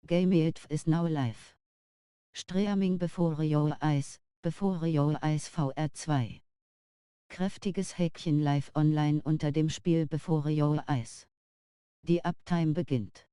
Game is now live. Streaming before your eyes VR2. Kräftiges Häkchen live online unter dem Spiel Before Your Eyes. Die Uptime beginnt.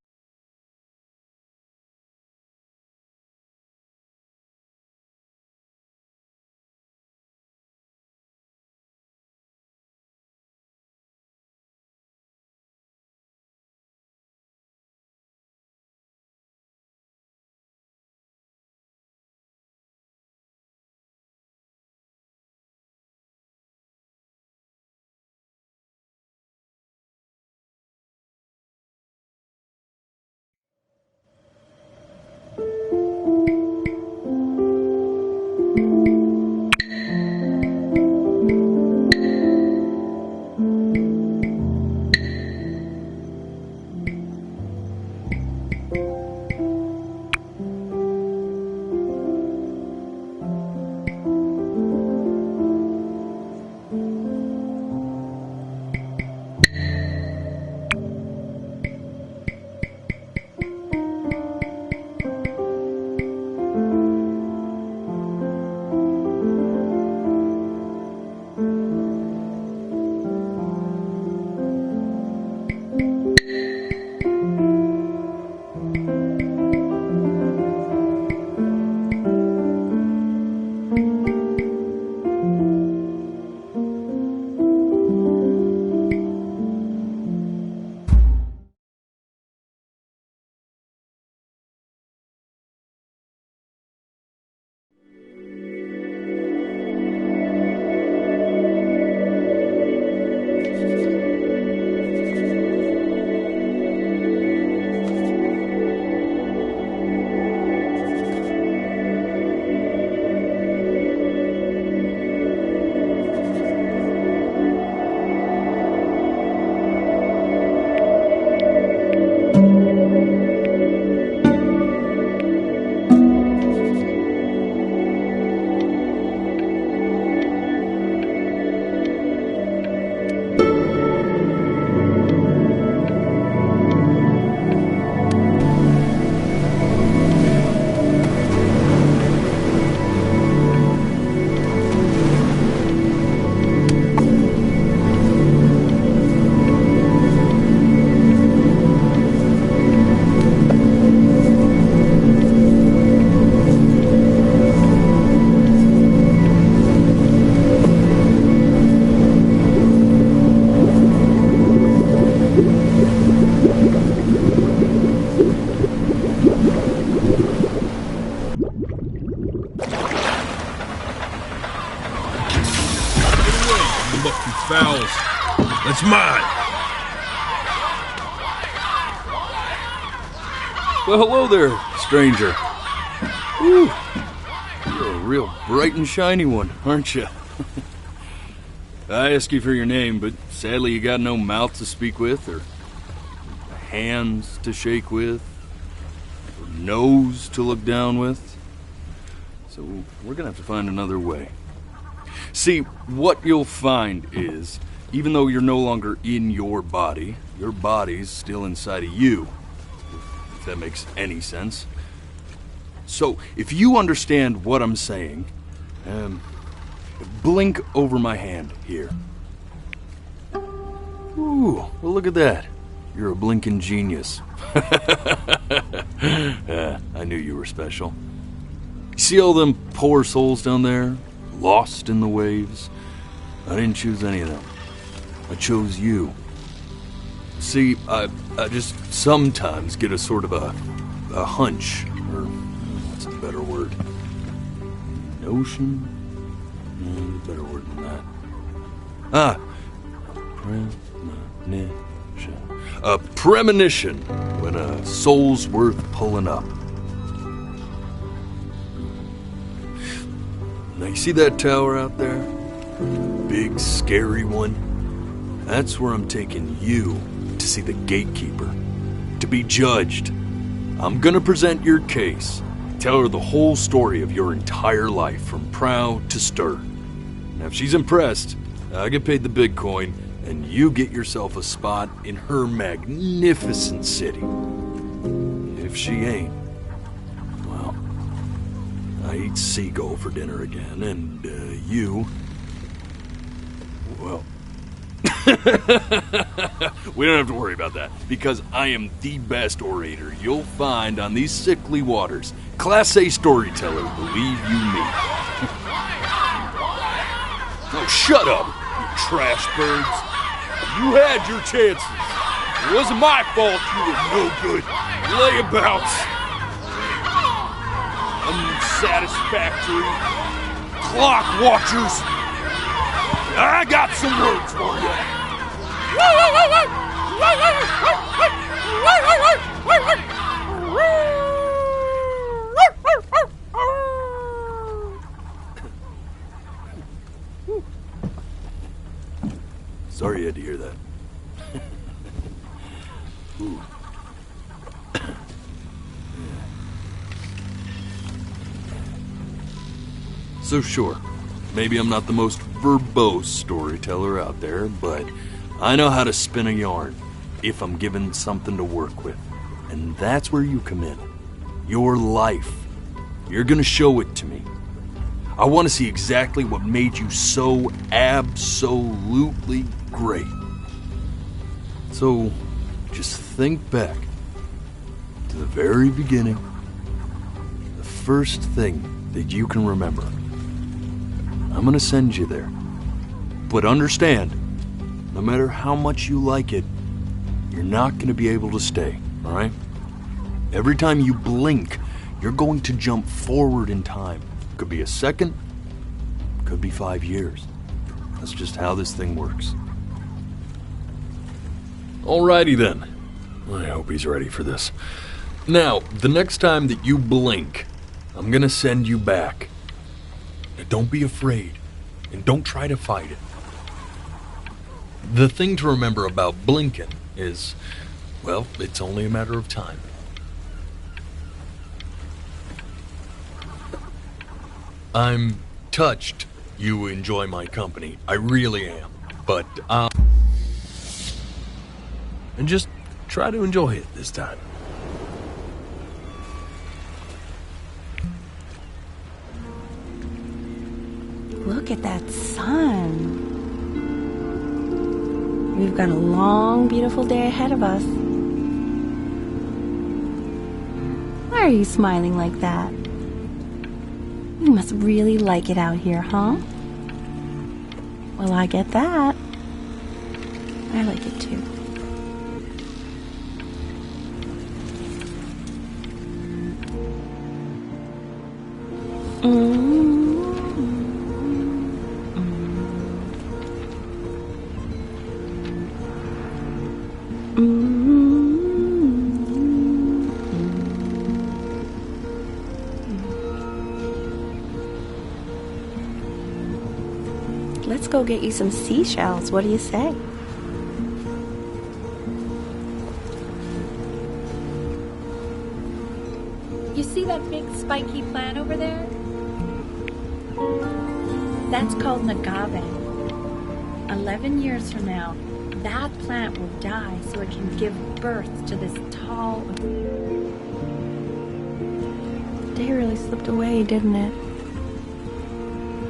Fouls. That's mine. Well, hello there, stranger. Whew. You're a real bright and shiny one, aren't you? I ask you for your name, but sadly you got no mouth to speak with, or hands to shake with, or nose to look down with. So we're gonna have to find another way. See, what you'll find is, even though you're no longer in your body's still inside of you, if that makes any sense. So, if you understand what I'm saying, blink over my hand here. Ooh, well look at that. You're a blinking genius. I knew you were special. See all them poor souls down there? Lost in the waves? I didn't choose any of them. I chose you. See, I just sometimes get a sort of a hunch, or what's a better word? Notion? Better word than that. Premonition. A premonition when a soul's worth pulling up. Now you see that tower out there? Big, scary one? That's where I'm taking you to see the gatekeeper. To be judged. I'm gonna present your case. Tell her the whole story of your entire life, from prow to stir. Now if she's impressed, I get paid the big coin, and you get yourself a spot in her magnificent city. If she ain't, I eat seagull for dinner again, and you... Well... We don't have to worry about that, because I am the best orator you'll find on these sickly waters. Class A storyteller, believe you me. Oh, shut up, you trash birds. You had your chances. It wasn't my fault you were no good layabouts. Unsatisfactory clock watchers. I got some words for you. Sorry you had to hear that. So sure, maybe I'm not the most verbose storyteller out there, but I know how to spin a yarn if I'm given something to work with. And that's where you come in. Your life. You're gonna show it to me. I want to see exactly what made you so absolutely great. So, just think back to the very beginning. The first thing that you can remember. I'm gonna send you there. But understand, no matter how much you like it, you're not gonna be able to stay, alright? Every time you blink, you're going to jump forward in time. Could be a second, could be 5 years. That's just how this thing works. Alrighty then. I hope he's ready for this. Now, the next time that you blink, I'm gonna send you back. Now, don't be afraid, and don't try to fight it. The thing to remember about blinking is, well, it's only a matter of time. I'm touched you enjoy my company. I really am. But, And just try to enjoy it this time. Look at that sun. We've got a long, beautiful day ahead of us. Why are you smiling like that? You must really like it out here, huh? Well, I get that. I like it too. Let's go get you some seashells. What do you say? You see that big spiky plant over there? That's called an agave. 11 years from now, that plant will die so it can give birth to this tall... Day really slipped away, didn't it?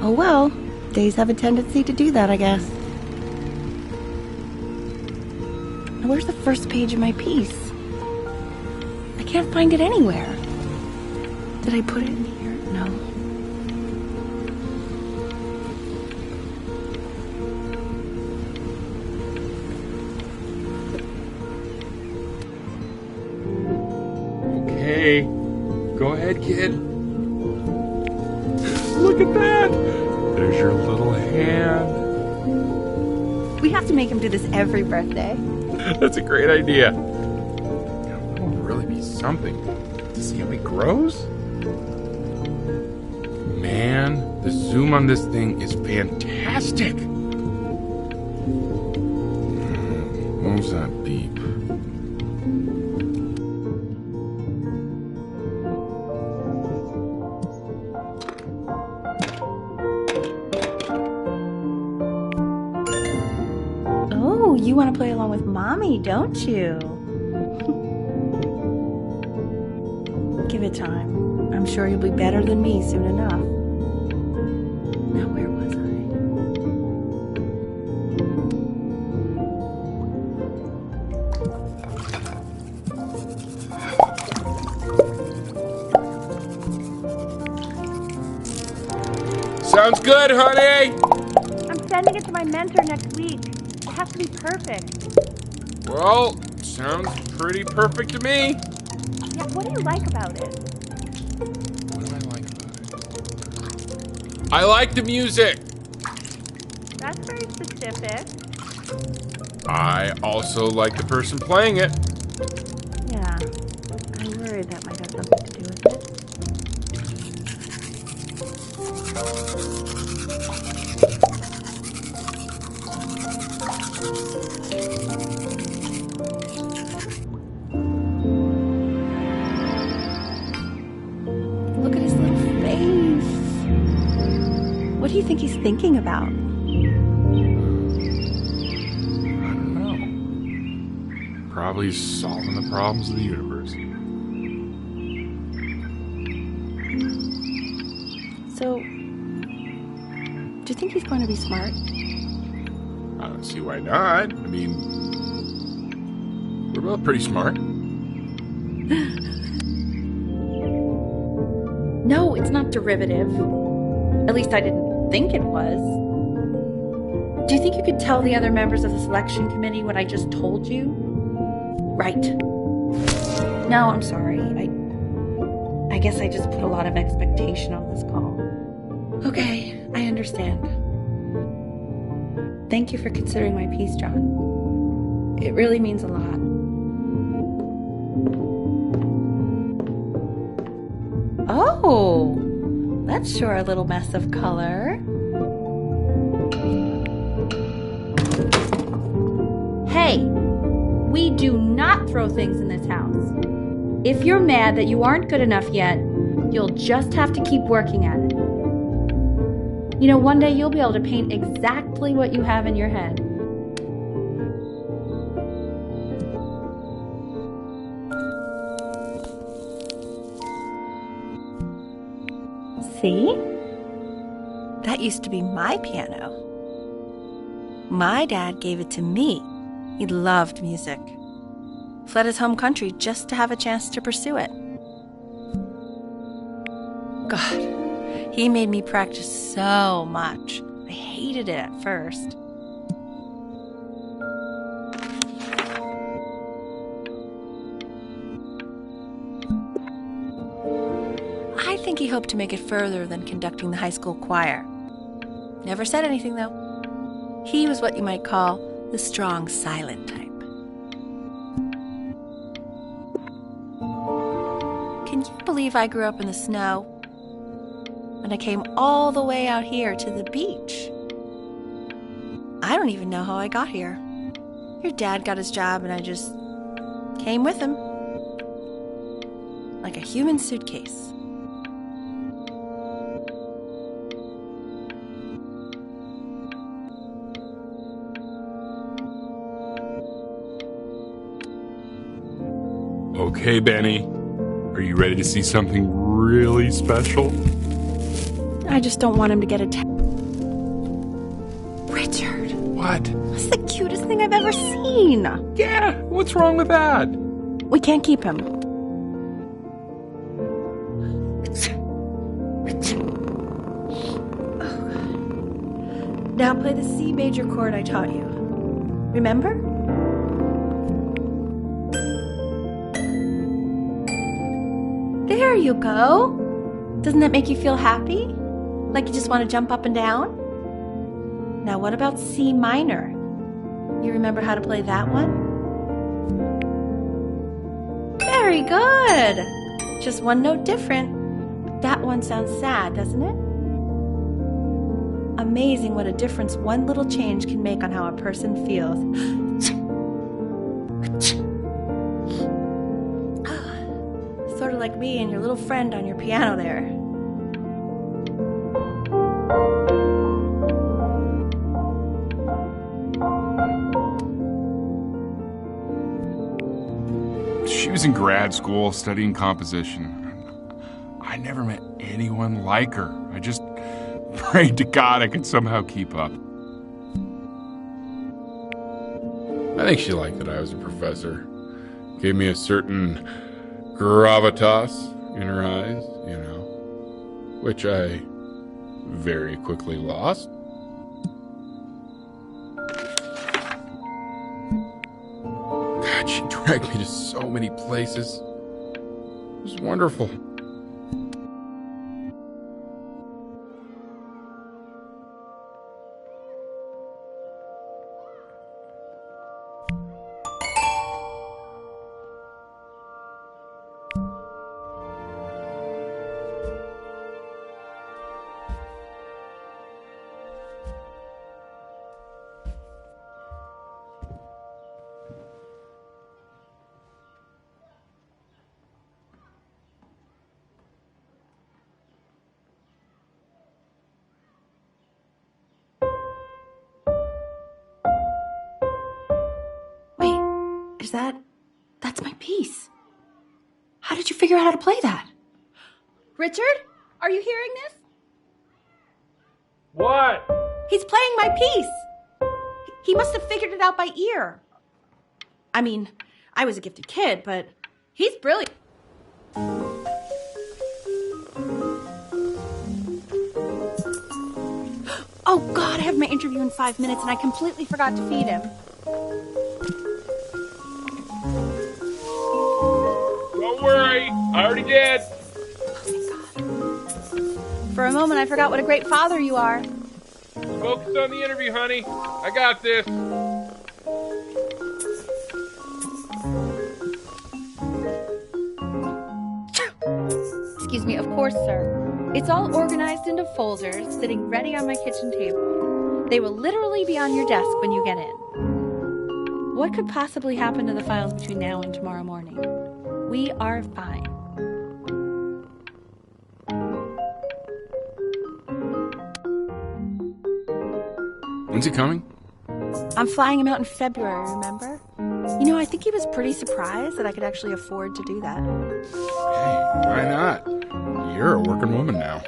Oh well, days have a tendency to do that, I guess. Now, where's the first page of my piece? I can't find it anywhere. Did I put it in here? No. Okay, go ahead, kid. Look at that! There's your little hand. We have to make him do this every birthday. That's a great idea. It will really be something to see how he grows. Man, the zoom on this thing is fantastic. What was that beep? Oh, you want to play along with Mommy, don't you? Give it time. I'm sure you'll be better than me soon enough. Now, where was I? Sounds good, honey! I'm sending it to my mentor next week. It has to be perfect. Well, sounds pretty perfect to me. Yeah, what do you like about it? What do I like about it? I like the music. That's very specific. I also like the person playing it. Yeah, I worried that might have something to do with it. Look at his little face. What do you think he's thinking about? I don't know. Probably solving the problems of the universe. So, do you think he's going to be smart? I don't see why not. I mean, we're both pretty smart. No, it's not derivative. At least I didn't think it was. Do you think you could tell the other members of the selection committee what I just told you? Right. No, I'm sorry. I guess I just put a lot of expectation on this call. Okay, I understand. Thank you for considering my piece, John. It really means a lot. Oh, that's sure a little mess of color. Hey, we do not throw things in this house. If you're mad that you aren't good enough yet, you'll just have to keep working at it. You know, one day you'll be able to paint exactly what you have in your head. See? That used to be my piano. My dad gave it to me. He loved music. Fled his home country just to have a chance to pursue it. God, he made me practice so much. I hated it at first. I think he hoped to make it further than conducting the high school choir. Never said anything, though. He was what you might call the strong, silent type. Can you believe I grew up in the snow? And I came all the way out here to the beach. I don't even know how I got here. Your dad got his job and I just came with him. Like a human suitcase. Okay, Benny. Are you ready to see something really special? I just don't want him to get attacked. Richard, What? that's the cutest thing I've ever seen. Yeah, what's wrong with that? We can't keep him. Now play the C major chord I taught you. Remember? There you go. Doesn't that make you feel happy? Like you just want to jump up and down? Now what about C minor? You remember how to play that one? Very good. Just one note different. But that one sounds sad, doesn't it? Amazing what a difference one little change can make on how a person feels. Sort of like me and your little friend on your piano there. She was in grad school studying composition. I never met anyone like her. I just prayed to God I could somehow keep up. I think she liked that I was a professor. Gave me a certain gravitas in her eyes, you know, which I very quickly lost. God, she dragged me to so many places. It was wonderful. That's my piece. How did you figure out how to play that? Richard, are you hearing this? What? He's playing my piece. He must have figured it out by ear. I mean, I was a gifted kid, but he's brilliant. Oh, God, I have my interview in 5 minutes, and I completely forgot to feed him. Don't worry, I already did. Oh, thank God. For a moment, I forgot what a great father you are. Focus on the interview, honey. I got this. Excuse me, of course, sir. It's all organized into folders, sitting ready on my kitchen table. They will literally be on your desk when you get in. What could possibly happen to the files between now and tomorrow morning? We are fine. When's he coming? I'm flying him out in February, remember? You know, I think he was pretty surprised that I could actually afford to do that. Hey, why not? You're a working woman now.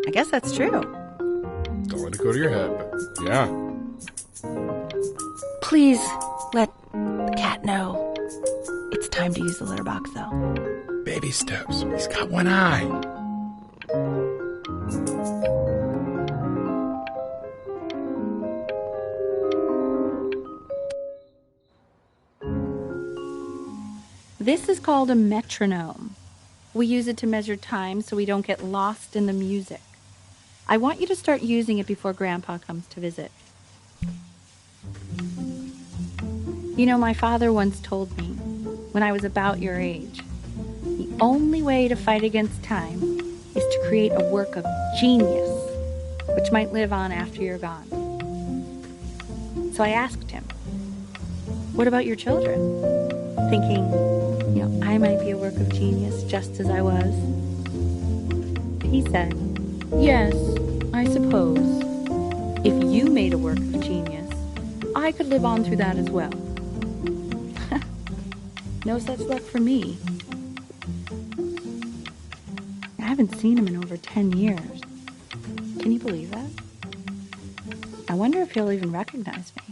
I guess that's true. Don't let it go to your head, but yeah. Please let the cat know. It's time to use the litter box, though. Baby steps. He's got one eye. This is called a metronome. We use it to measure time so we don't get lost in the music. I want you to start using it before Grandpa comes to visit. You know, my father once told me, when I was about your age, the only way to fight against time is to create a work of genius, which might live on after you're gone. So I asked him, what about your children? Thinking, you know, I might be a work of genius just as I was. He said, yes, I suppose. If you made a work of genius, I could live on through that as well. No such luck for me. I haven't seen him in over 10 years. Can you believe that? I wonder if he'll even recognize me.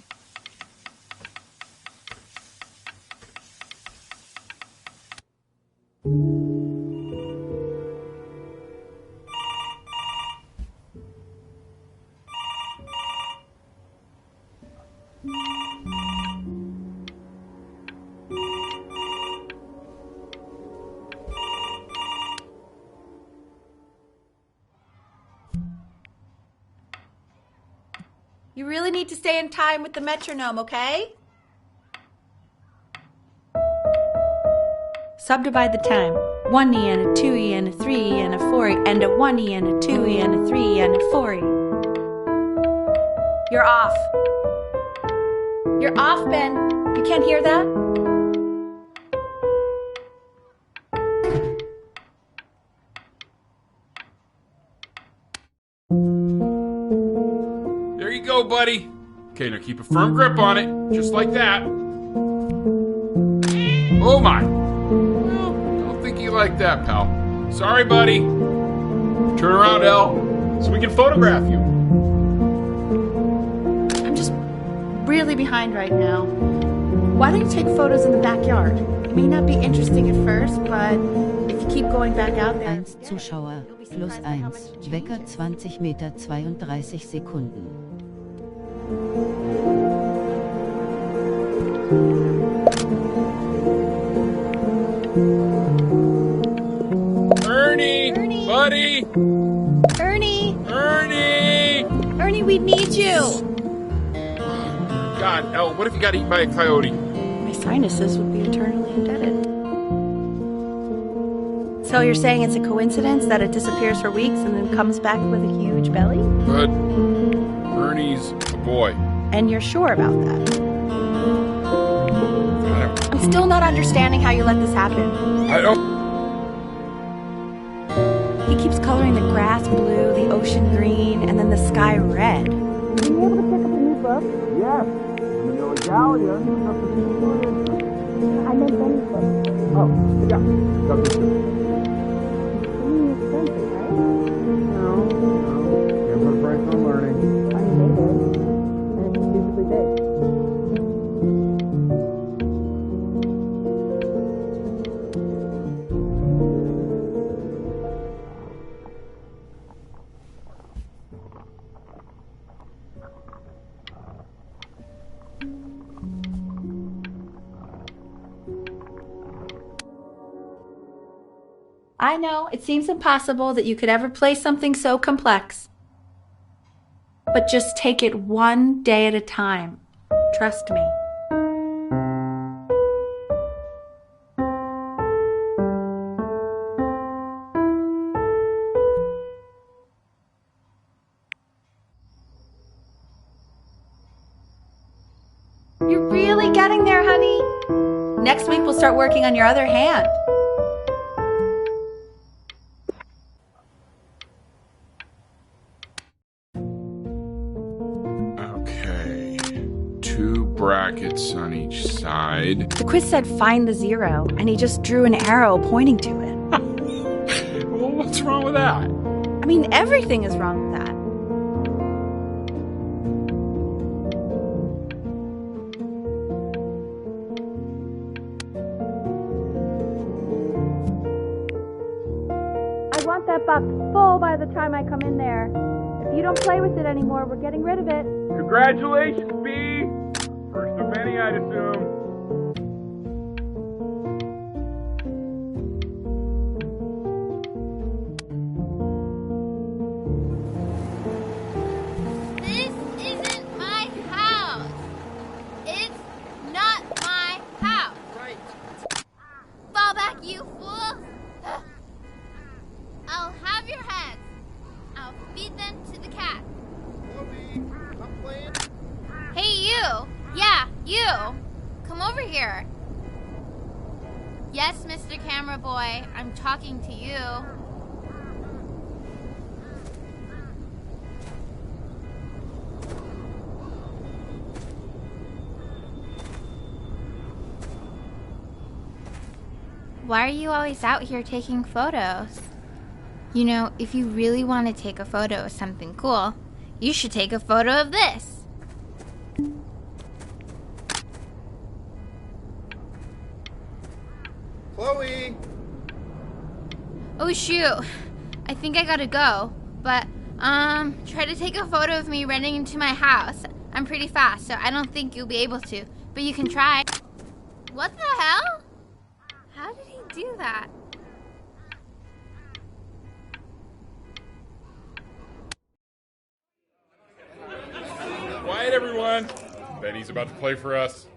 You really need to stay in time with the metronome, okay? Subdivide the time. 1E and a 2E and a 3E and a 4E and a 1E and a 2E and a 3E and a 4E. You're off. You're off, Ben. You can't hear that? There you go, buddy. Okay, now keep a firm grip on it, just like that. Oh my. Well, don't think you like that, pal. Sorry, buddy. Turn around, Elle, so we can photograph you. I'm just really behind right now. Why don't you take photos in the backyard? It may not be interesting at first, but if you keep going back out there... 1 Zuschauer, plus 1, Wecker 20 Meter 32 Sekunden. Ernie! Buddy! Ernie! Ernie! Ernie, we need you! God, Elle, what if you got eaten by a coyote? My sinuses would be eternally indebted. So you're saying it's a coincidence that it disappears for weeks and then comes back with a huge belly? But Ernie's a boy. And you're sure about that? I don't... I'm still not understanding how you let this happen. I don't... He keeps coloring the grass blue, the ocean green, and then the sky red. Were you able to pick up a new book? Yes. Your Italian. I meant Benny's book. Oh, yeah. Got this. Expensive, right? No. Can't put a price on learning. I mean, they did. And it's stupidly big. I know, it seems impossible that you could ever play something so complex. But just take it one day at a time. Trust me. You're really getting there, honey. Next week we'll start working on your other hand. Okay. 2 brackets on each side. The quiz said find the zero, and he just drew an arrow pointing to it. Well, what's wrong with that? I mean, everything is wrong with that. I want that box full by the time I come in there. If you don't play with it anymore, we're getting rid of it. Congratulations, B! First of many, I'd assume. This isn't my house. It's not my house. Right. Fall back, you fool. I'll have your heads. I'll feed them to the cat. Hey, you. Yeah, you. Come over here. Yes, Mr. Camera Boy, I'm talking to you. Why are you always out here taking photos? You know, if you really want to take a photo of something cool, you should take a photo of this. Chloe! Oh shoot, I think I gotta go. But, try to take a photo of me running into my house. I'm pretty fast, so I don't think you'll be able to. But you can try. What the hell? How did he do that? Quiet, everyone. Benny's about to play for us.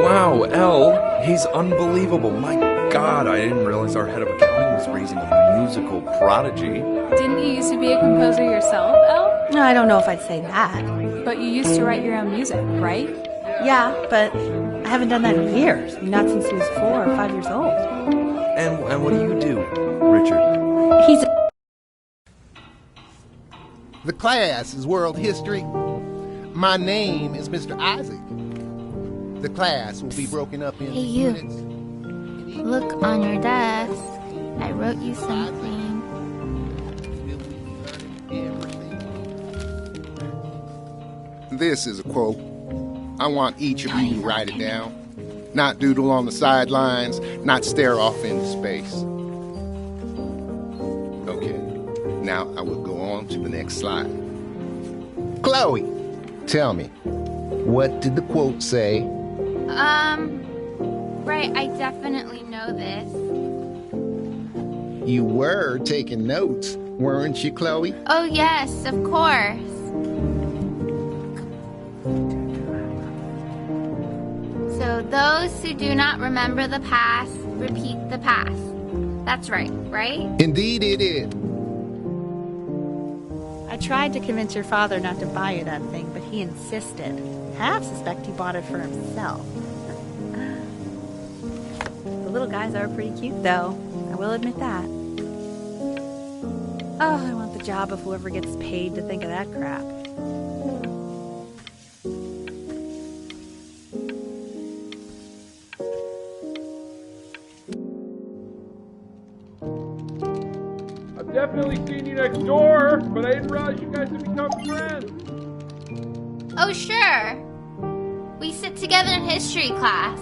Wow, Elle, he's unbelievable. My God, I didn't realize our head of accounting was raising a musical prodigy. Didn't you used to be a composer yourself, Elle? No, I don't know if I'd say that. But you used to write your own music, right? Yeah, but I haven't done that in years. Not since he was 4 or 5 years old. And what do you do, Richard? He's The class is world history. My name is Mr. Isaac. The class will be broken up in Hey, you. units. Look on your desk. I wrote you something. This is a quote. I want each of you to write it down. Not doodle on the sidelines, not stare off into space. Okay, now I will go on to the next slide. Chloe, tell me, what did the quote say? Right, I definitely know this. You were taking notes, weren't you, Chloe? Oh, yes, of course. So, those who do not remember the past, repeat the past. That's right? Indeed it is. I tried to convince your father not to buy you that thing, but he insisted. Half suspect he bought it for himself. The little guys are pretty cute, though. I will admit that. Oh, I want the job of whoever gets paid to think of that crap. I've definitely seen you next door, but I didn't realize you guys had become friends. Oh, sure. We sit together in history class.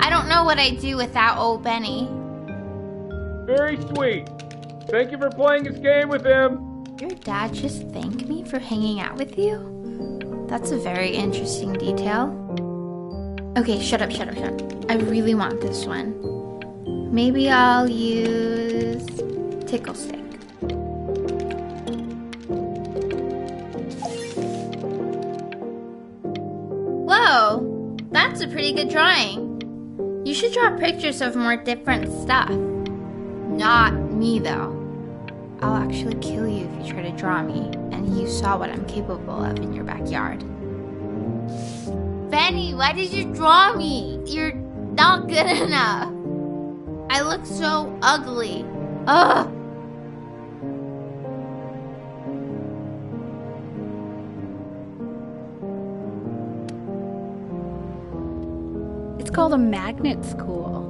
I don't know what I'd do without old Benny. Very sweet. Thank you for playing this game with him. Your dad just thanked me for hanging out with you? That's a very interesting detail. Okay, shut up. I really want this one. Maybe I'll use Tickle Stick. Whoa, that's a pretty good drawing. You should draw pictures of more different stuff. Not me, though. I'll actually kill you if you try to draw me, and you saw what I'm capable of in your backyard. Benny, why did you draw me? You're not good enough. I look so ugly. Ugh. It's called a magnet school.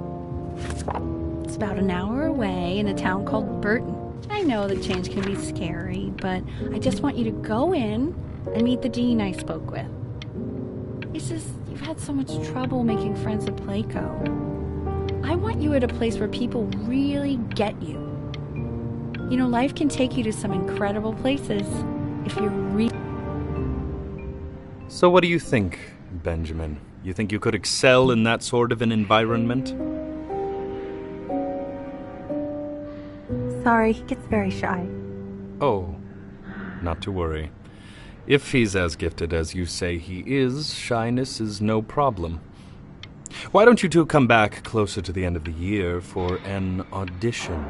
It's about an hour away in a town called Burton. I know that change can be scary, but I just want you to go in and meet the dean I spoke with. It's just, you've had so much trouble making friends at Playco. I want you at a place where people really get you. You know, life can take you to some incredible places if you're really... So what do you think, Benjamin? You think you could excel in that sort of an environment? Sorry, he gets very shy. Oh, not to worry. If he's as gifted as you say he is, shyness is no problem. Why don't you two come back closer to the end of the year for an audition?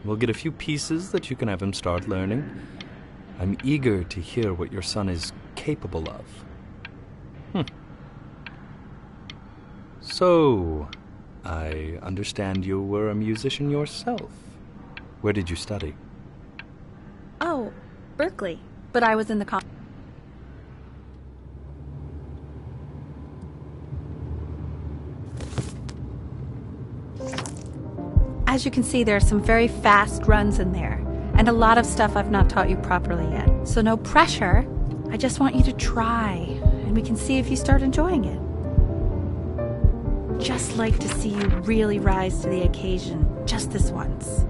We'll get a few pieces that you can have him start learning. I'm eager to hear what your son is capable of. So, I understand you were a musician yourself. Where did you study? Oh, Berkeley. But I was in the As you can see, there are some very fast runs in there, and a lot of stuff I've not taught you properly yet. So no pressure. I just want you to try, and we can see if you start enjoying it. Just like to see you really rise to the occasion, just this once.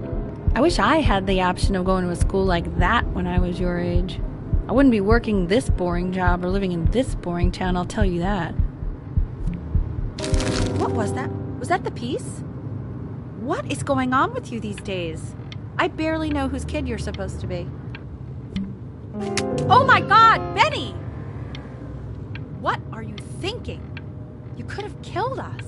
I wish I had the option of going to a school like that when I was your age. I wouldn't be working this boring job or living in this boring town, I'll tell you that. What was that? Was that the piece? What is going on with you these days? I barely know whose kid you're supposed to be. Oh my God, Benny! What are you thinking? You could have killed us.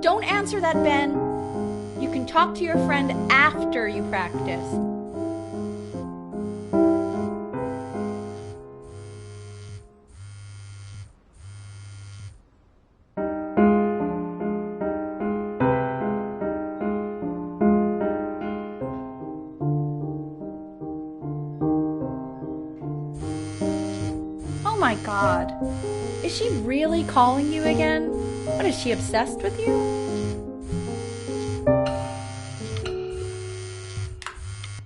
Don't answer that, Ben. You can talk to your friend after you practice. Oh my God. Is she really calling you again? What, is she obsessed with you?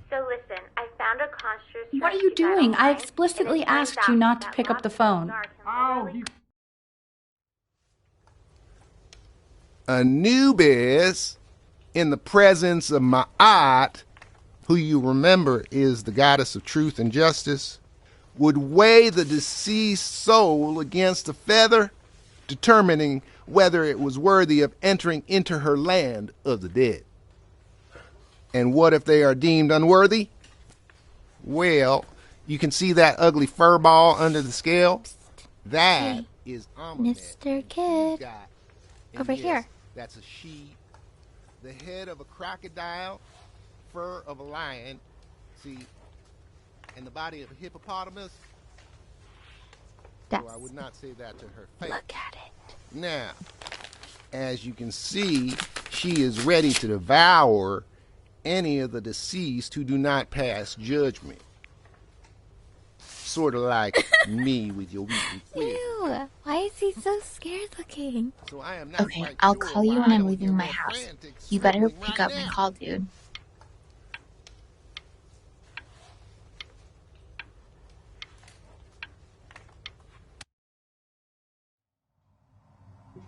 So listen, I found a construct. What are you doing? I explicitly asked you not to pick up the phone. Anubis, in the presence of Ma'at, who you remember is the goddess of truth and justice, would weigh the deceased soul against a feather, determining whether it was worthy of entering into her land of the dead. And what if they are deemed unworthy? Well, you can see that ugly fur ball under the scale? That is Mr. Kid. Over here. That's a she. The head of a crocodile, fur of a lion, see, and the body of a hippopotamus. So I would not say that to her face. Look at it. Now, as you can see, she is ready to devour any of the deceased who do not pass judgment. Sort of like me with your weekly quiz. Ew, why is he so scared looking? So I am not Okay, quite I'll sure call you why when I I'm don't leaving get my more house. frantic You better right pick up my now. call, dude.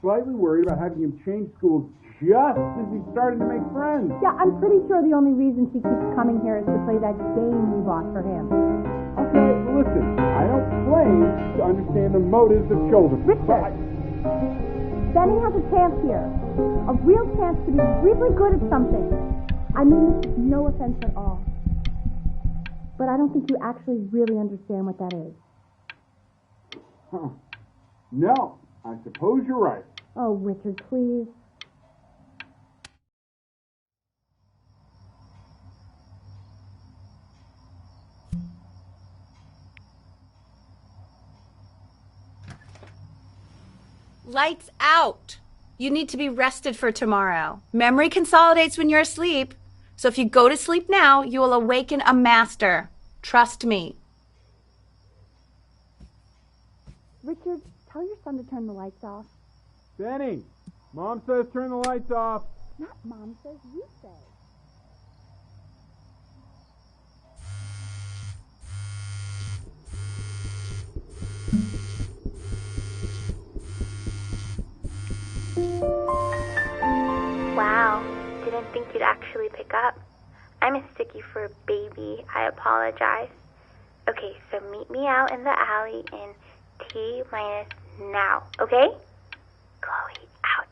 Slightly worried about having him change schools just as he's starting to make friends. Yeah, I'm pretty sure the only reason she keeps coming here is to play that game we bought for him. Okay, listen, I don't claim to understand the motives of children. Richard! Benny has a chance here. A real chance to be really good at something. I mean this is no offense at all. But I don't think you actually really understand what that is. Huh. No, I suppose you're right. Oh, Richard, please. Lights out. You need to be rested for tomorrow. Memory consolidates when you're asleep. So if you go to sleep now, you will awaken a master. Trust me. Richard, tell your son to turn the lights off. Benny, Mom says turn the lights off. Not Mom says, you say. Wow, didn't think you'd actually pick up. I mistook you for a baby. I apologize. Okay, so meet me out in the alley in T-minus now, okay? Chloe, out.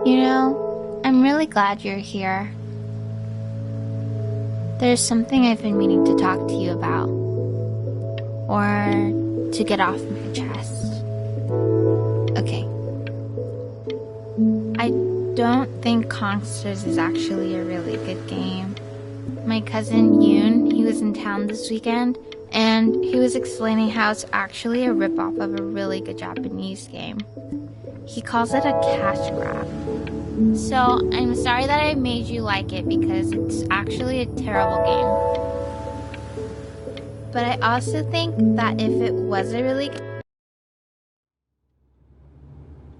You know, I'm really glad you're here. There's something I've been meaning to talk to you about. Or to get off my chest. Okay. I don't think Consters is actually a really good game. My cousin Yoon, he was in town this weekend, and he was explaining how it's actually a ripoff of a really good Japanese game. He calls it a cash grab. So, I'm sorry that I made you like it because it's actually a terrible game. But I also think that if it was a really good...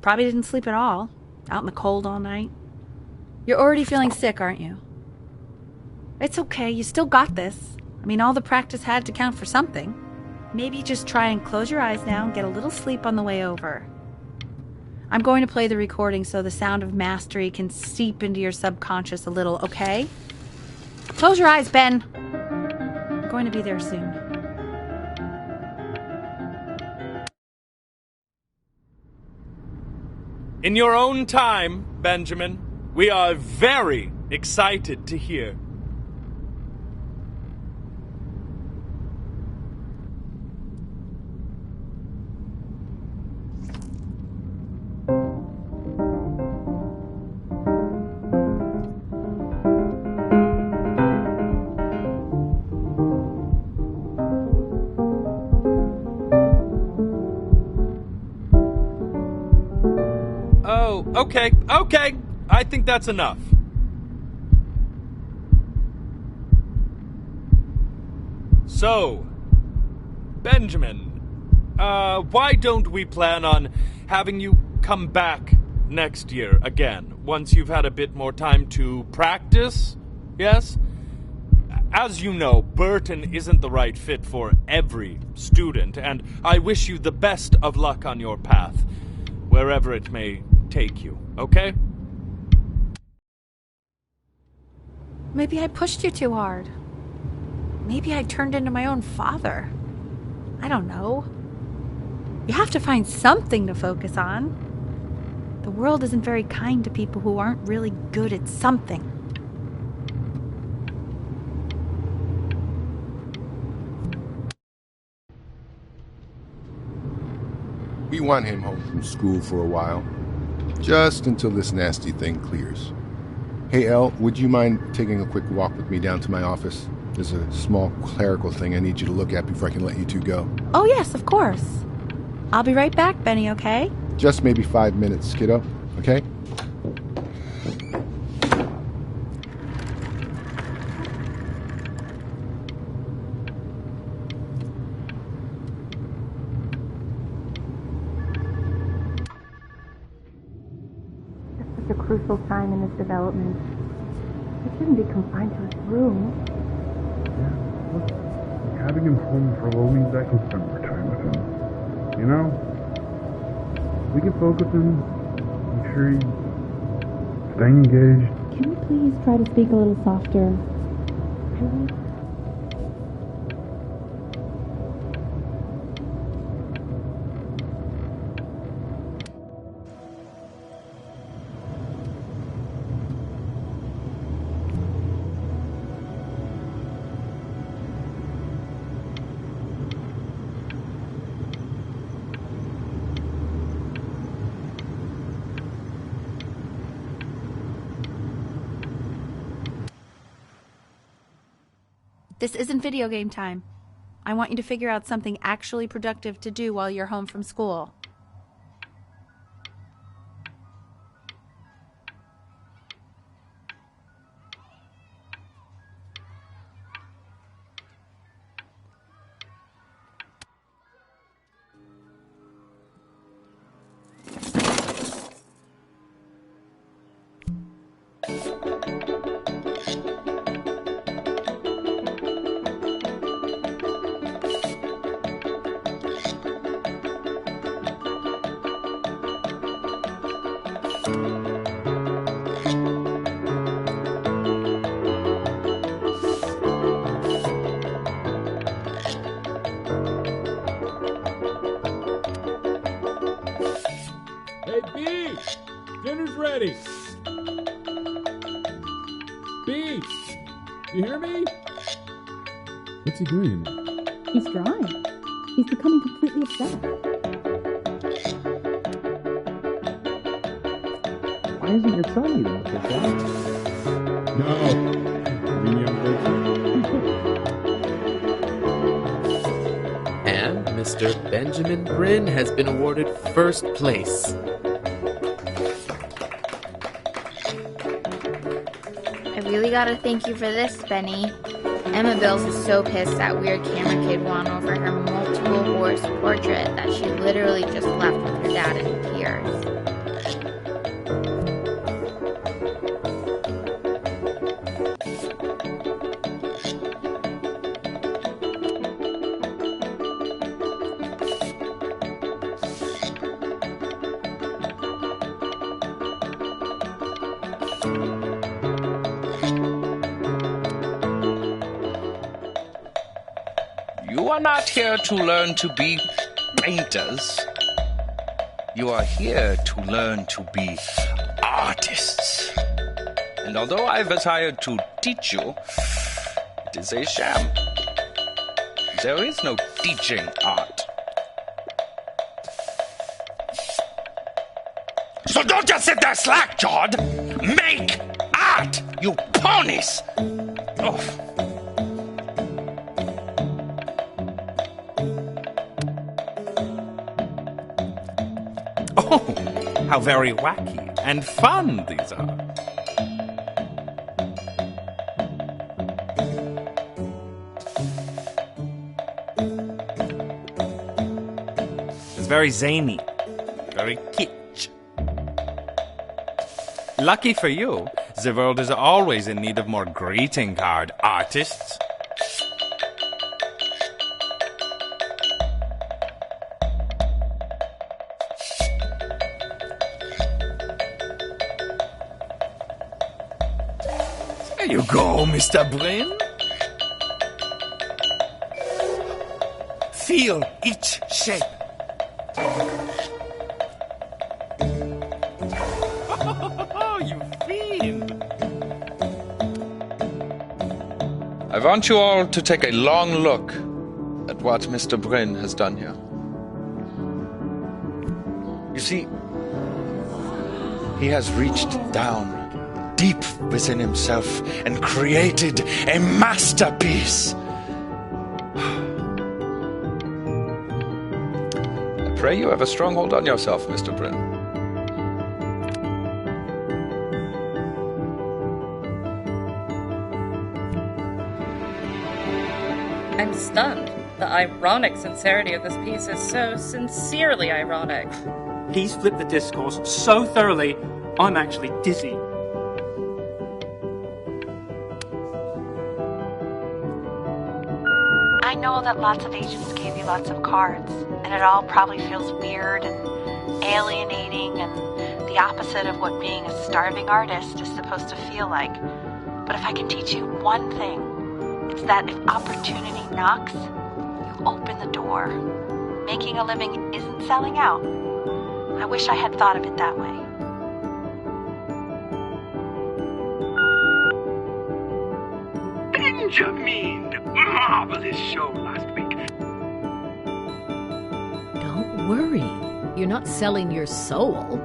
Probably didn't sleep at all. Out in the cold all night. You're already feeling sick, aren't you? It's okay, you still got this. I mean, all the practice had to count for something. Maybe just try and close your eyes now and get a little sleep on the way over. I'm going to play the recording so the sound of mastery can seep into your subconscious a little, okay? Close your eyes, Ben. I'm going to be there soon. In your own time, Benjamin, we are very excited to hear. Okay. I think that's enough. So, Benjamin, why don't we plan on having you come back next year again, once you've had a bit more time to practice? Yes? As you know, Burton isn't the right fit for every student, and I wish you the best of luck on your path, wherever it may take you, okay? Maybe I pushed you too hard. Maybe I turned into my own father. I don't know. You have to find something to focus on. The world isn't very kind to people who aren't really good at something. We want him home from school for a while, just until this nasty thing clears. Hey, Elle, would you mind taking a quick walk with me down to my office? There's a small clerical thing I need you to look at before I can let you two go. Oh, yes, of course. I'll be right back, Benny, okay? Just maybe 5 minutes, kiddo, okay? Such a crucial time in his development. He shouldn't be confined to his room. Having him home for a little means I can spend more time with him. You know? We can focus him, make sure he's staying engaged. Can you please try to speak a little softer? Really? This isn't video game time. I want you to figure out something actually productive to do while you're home from school. Hey, B! Dinner's ready! B! You hear me? What's he doing in there? He's drawing. He's becoming completely obsessed. Why isn't your son eating with us, Dad? No. You mean young And Mr. Benjamin Bryn has been awarded first place. I really gotta thank you for this, Benny. Emma Bills is so pissed that weird camera kid won over her multiple horse portrait that she literally just left with her dad in tears. You are not here to learn to be painters. You are here to learn to be artists. And although I was hired to teach you, it is a sham. There is no teaching art. So don't just sit there slack-jawed. Make art, you ponies! Oh. Oh, how very wacky. and fun these are. It's very zany, very kitsch. Lucky for you, the world is always in need of more greeting card artists. There you go, Mr. Bryn. Feel each shape. Oh, you fiend. I want you all to take a long look at what Mr. Bryn has done here. You see, he has reached down deep within himself and created a masterpiece. I pray you have a strong hold on yourself, Mr. Bryn. I'm stunned. The ironic sincerity of this piece is so sincerely ironic. He's flipped the discourse so thoroughly, I'm actually dizzy. I know that lots of agents gave you lots of cards, and it all probably feels weird and alienating and the opposite of what being a starving artist is supposed to feel like. But if I can teach you one thing, it's that if opportunity knocks, you open the door. Making a living isn't selling out. I wish I had thought of it that way. Benjamin! Marvelous show last week. Don't worry. You're not selling your soul.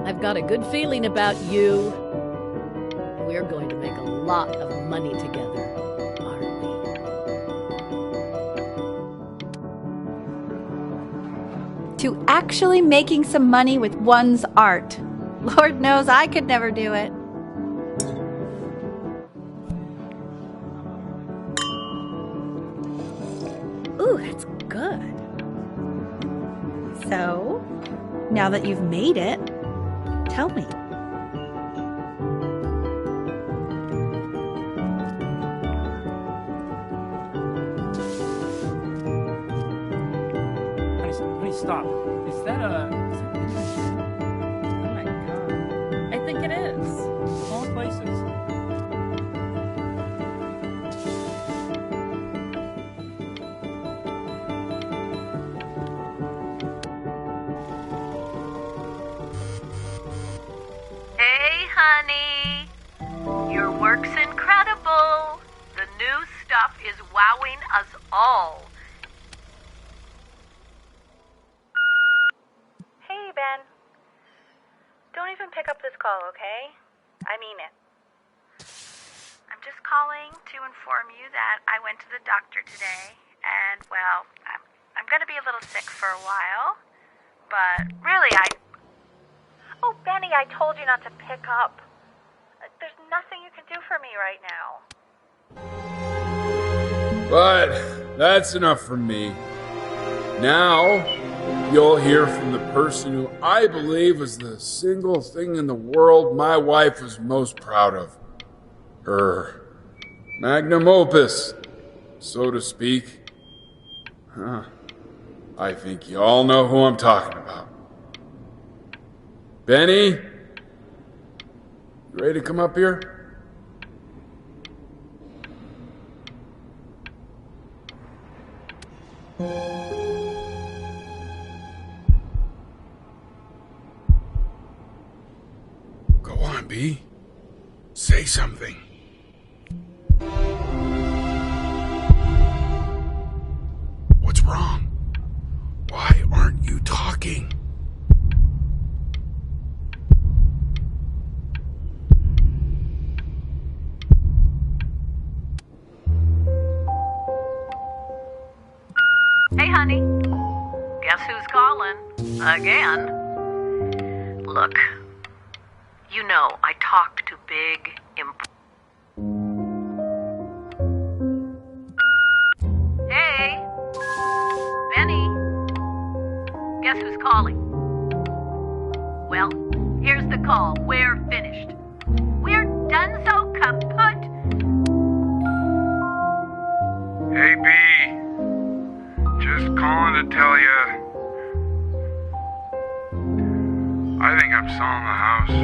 I've got a good feeling about you. We're going to make a lot of money together, aren't we? To actually making some money with one's art. Lord knows I could never do it. Ooh, that's good. So, now that you've made it, tell me. Honey, stop. Is that a... Oh my god. I think it is. All places. Hey, honey. Your work's incredible. The new stuff is wowing us all. Hey, Ben. Don't even pick up this call, okay? I mean it. I'm just calling to inform you that I went to the doctor today, and, well, I'm going to be a little sick for a while, but really, Oh, Benny, I told you not to pick up. There's nothing you can do for me right now. But that's enough from me. Now, you'll hear from the person who I believe was the single thing in the world my wife was most proud of. Her magnum opus, so to speak. I think you all know who I'm talking about. Benny? You ready to come up here? Go on, B. Say something. What's wrong? Why aren't you talking? Again? Look, you know I talk to big, Hey! Benny! Guess who's calling? Well, here's the call. We're finished. We're done so kaput. Hey, B. Just calling to tell you. I think I'm selling the house.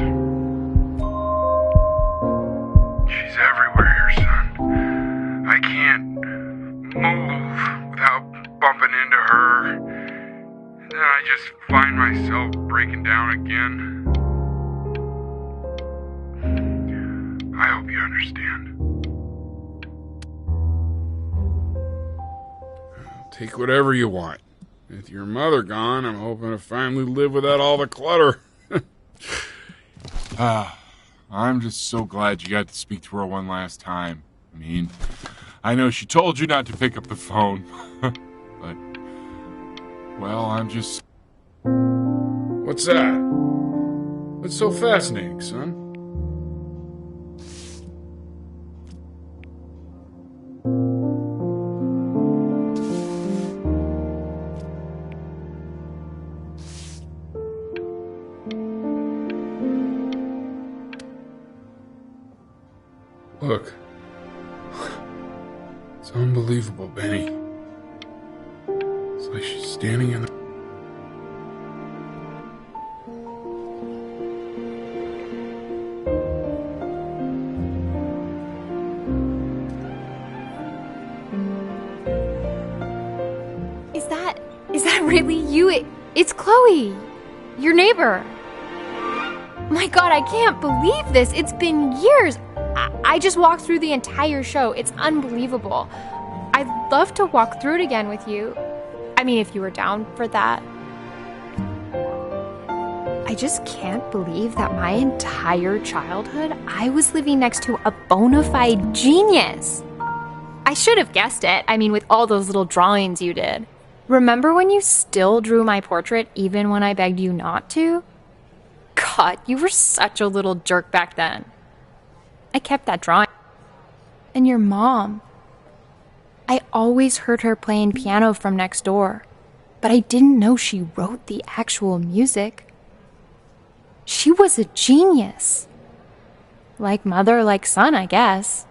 She's everywhere here, son. I can't move without bumping into her. And then I just find myself breaking down again. I hope you understand. Take whatever you want. With your mother gone, I'm hoping to finally live without all the clutter. I'm just so glad you got to speak to her one last time. I mean, I know she told you not to pick up the phone, but, well, I'm just... What's that? What's so fascinating, son? Look, it's unbelievable, Benny. It's like she's standing in the... Is that really you? It's Chloe, your neighbor. My God, I can't believe this. It's been years. I just walked through the entire show. It's unbelievable. I'd love to walk through it again with you. I mean, if you were down for that. I just can't believe that my entire childhood, I was living next to a bona fide genius. I should have guessed it. I mean, with all those little drawings you did. Remember when you still drew my portrait even when I begged you not to? God, you were such a little jerk back then. I kept that drawing. And your mom. I always heard her playing piano from next door, but I didn't know she wrote the actual music. She was a genius. Like mother, like son, I guess.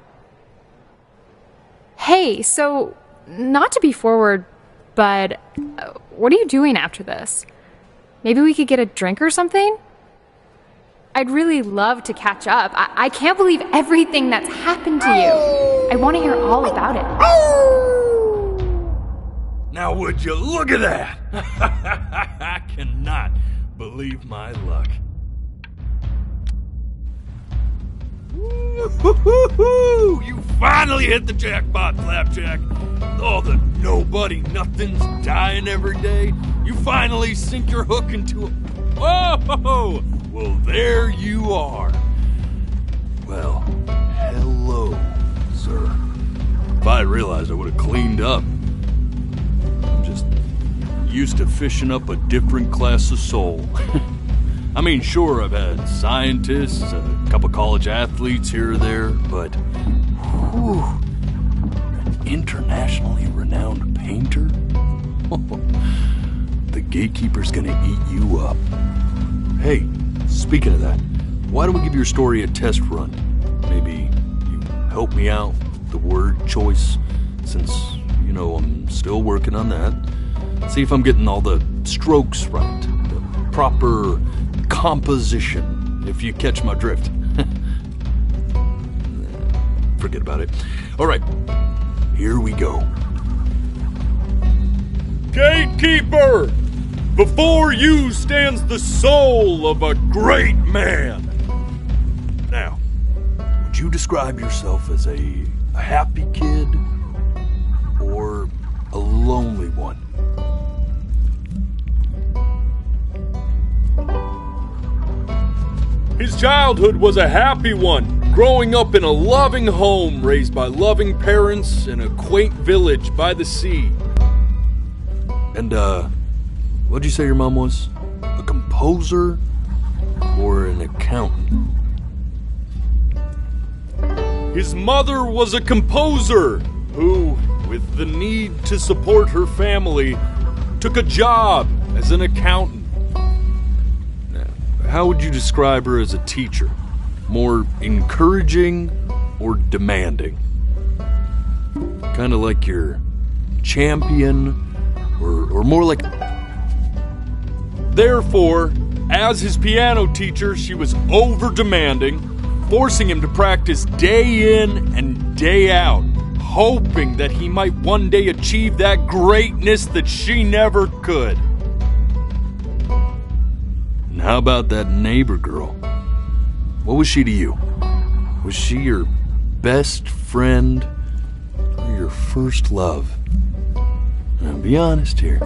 Hey, so, not to be forward, but what are you doing after this? Maybe we could get a drink or something? I'd really love to catch up. I can't believe everything that's happened to you. I want to hear all about it. Now would you look at that? I cannot believe my luck. Woo-hoo-hoo-hoo! You finally hit the jackpot, Flapjack. All the nobody nothings dying every day. You finally sink your hook into a... Whoa! Well, there you are. Well, hello, sir. If I realized, I would have cleaned up. I'm just used to fishing up a different class of soul. I mean, sure, I've had scientists, a couple college athletes here or there, but whew, an internationally renowned painter? The gatekeeper's gonna eat you up. Hey, speaking of that, why don't we give your story a test run? Maybe you help me out with the word choice, since, you know, I'm still working on that. See if I'm getting all the strokes right, the proper composition, if you catch my drift. Forget about it. All right, here we go. Gatekeeper! Before you stands the soul of a great man. Now, would you describe yourself as a happy kid or a lonely one? His childhood was a happy one, growing up in a loving home, raised by loving parents in a quaint village by the sea. And, what'd you say your mom was? composer or an accountant? His mother was a composer who, with the need to support her family, took a job as an accountant. Now, how would you describe her as a teacher? More encouraging or demanding? Kind of like your champion, or more like... Therefore, as his piano teacher, she was over-demanding, forcing him to practice day in and day out, hoping that he might one day achieve that greatness that she never could. And how about that neighbor girl? What was she to you? Was she your best friend or your first love? Now, be honest here.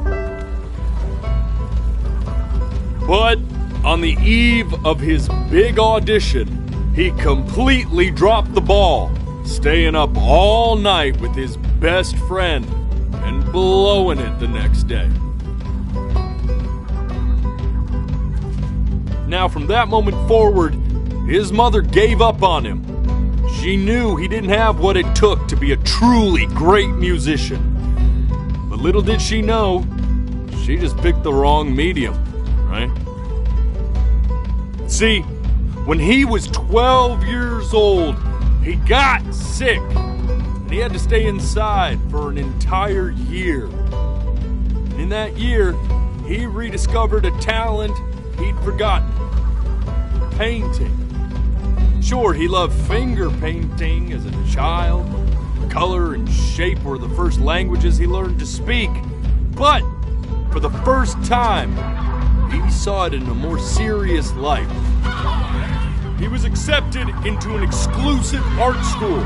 But on the eve of his big audition, he completely dropped the ball, staying up all night with his best friend and blowing it the next day. Now, from that moment forward, his mother gave up on him. She knew he didn't have what it took to be a truly great musician. But little did she know, she just picked the wrong medium, right? See, when he was 12 years old, he got sick, and he had to stay inside for an entire year. In that year, he rediscovered a talent he'd forgotten: painting. Sure, he loved finger painting as a child. Color and shape were the first languages he learned to speak. But for the first time, he saw it in a more serious light. He was accepted into an exclusive art school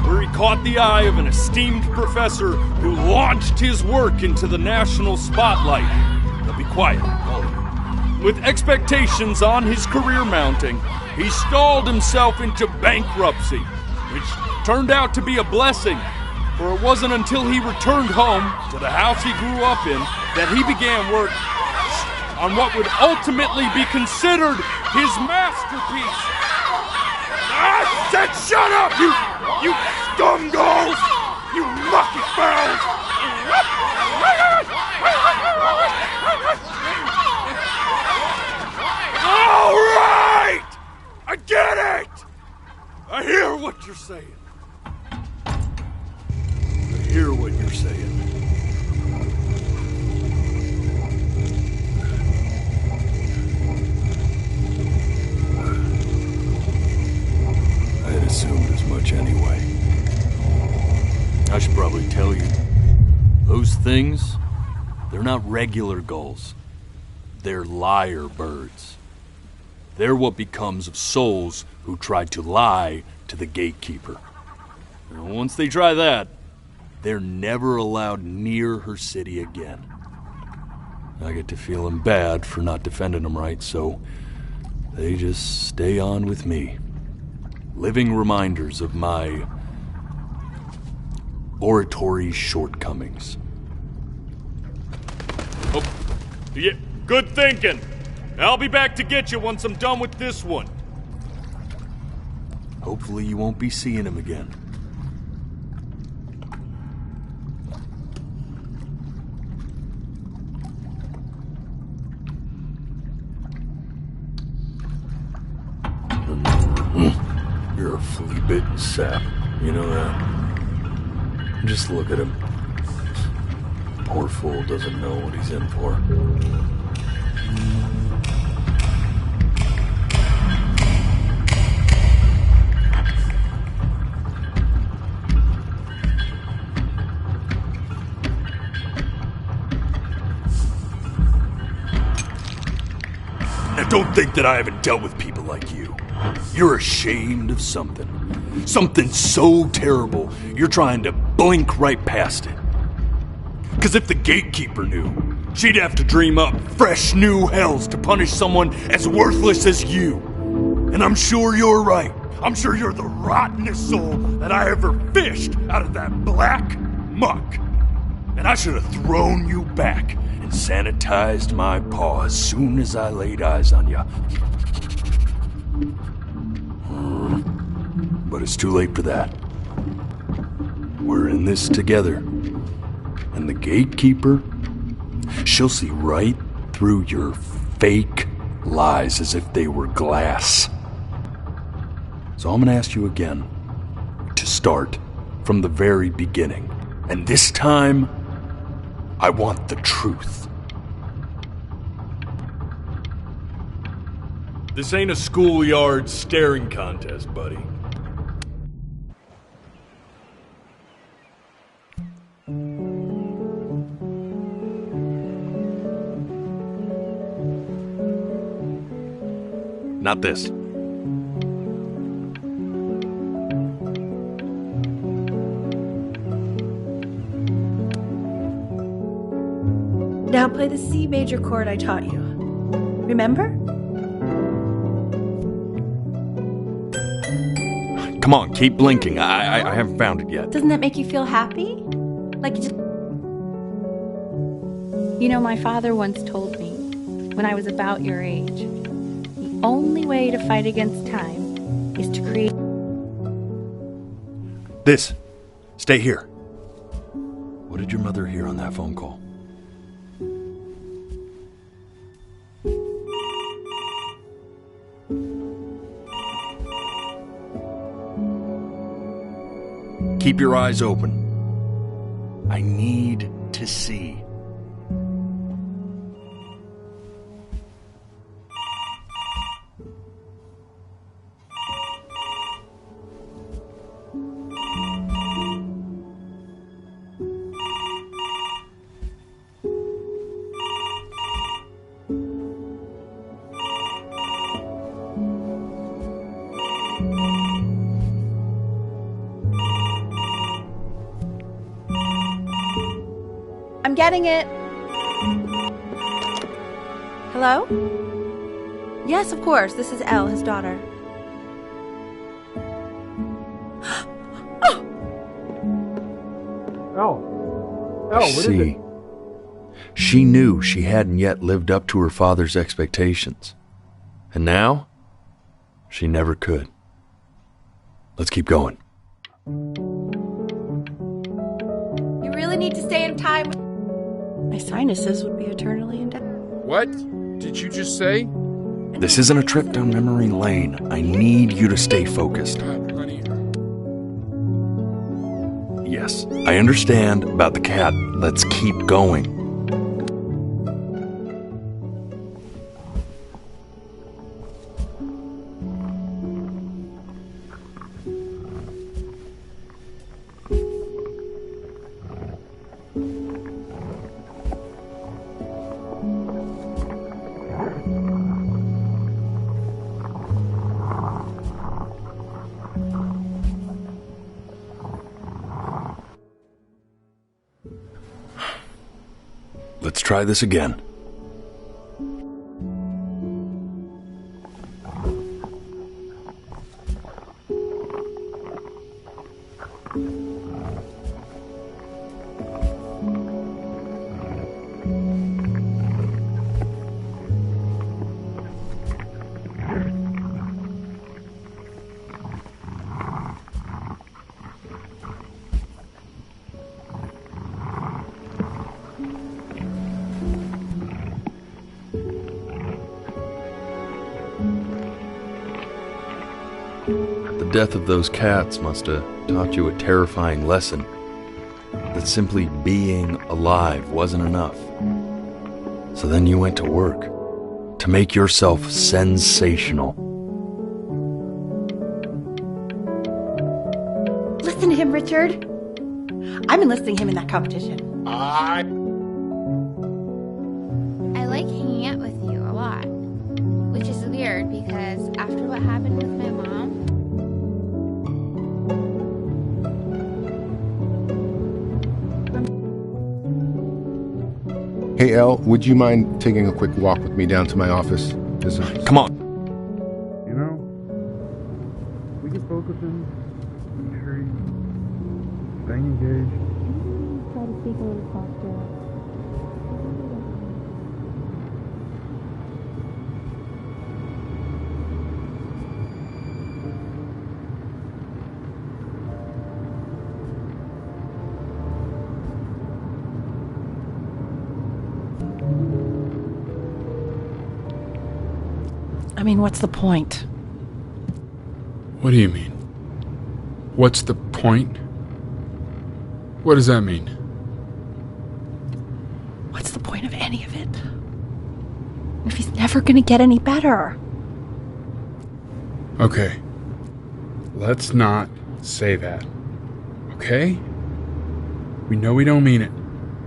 where he caught the eye of an esteemed professor who launched his work into the national spotlight. Now be quiet, all of you. With expectations on his career mounting, he stalled himself into bankruptcy, which turned out to be a blessing, for it wasn't until he returned home to the house he grew up in that he began work on what would ultimately be considered his masterpiece. I said shut up, you scumballs! You lucky fowls! All right! I get it! I hear what you're saying. I hear what you're saying. I had assumed as much anyway. I should probably tell you, those things, they're not regular gulls. They're lyre birds. They're what becomes of souls who try to lie to the gatekeeper. And once they try that, they're never allowed near her city again. I get to feeling bad for not defending them right, so they just stay on with me. Living reminders of my oratory shortcomings. Oh, yeah, good thinking. I'll be back to get you once I'm done with this one. Hopefully you won't be seeing him again. You're a flea-bitten sap. You know that? Just look at him. Poor fool doesn't know what he's in for. Now don't think that I haven't dealt with people like you. You're ashamed of something. Something so terrible, you're trying to blink right past it. Because if the gatekeeper knew, she'd have to dream up fresh new hells to punish someone as worthless as you. And I'm sure you're right. I'm sure you're the rottenest soul that I ever fished out of that black muck. And I should have thrown you back and sanitized my paw as soon as I laid eyes on you. But it's too late for that. We're in this together. And the gatekeeper, she'll see right through your fake lies as if they were glass. So I'm gonna ask you again to start from the very beginning. And this time, I want the truth. This ain't a schoolyard staring contest, buddy. Not this. Now play the C major chord I taught you. Remember? Come on, keep blinking. I haven't found it yet. Doesn't that make you feel happy? Like you just... You know, my father once told me, when I was about your age, the only way to fight against time is to create... This. Stay here. What did your mother hear on that phone call? Keep your eyes open. I need to see. I'm getting it. Hello? Yes, of course. This is Elle, his daughter. What is it? She knew she hadn't yet lived up to her father's expectations. And now, she never could. Let's keep going. You really need to stay in time. My sinuses would be eternally in debt. What did you just say? This isn't a trip down memory lane. I need you to stay focused. Yes, I understand about the cat. Let's keep going. Let's try this again. The death of those cats must have taught you a terrifying lesson. That simply being alive wasn't enough. So then you went to work to make yourself sensational. Listen to him, Richard. I'm enlisting him in that competition. I like hanging out with you a lot. Which is weird because after what happened with my mom, Hey, Elle, would you mind taking a quick walk with me down to my office? Come on. You know, we can focus him. I'm sure he's staying engaged. Try to speak a little softer. I mean, what's the point? What do you mean? What's the point? What does that mean? What's the point of any of it? If he's never gonna get any better. Okay. Let's not say that. Okay? We know we don't mean it.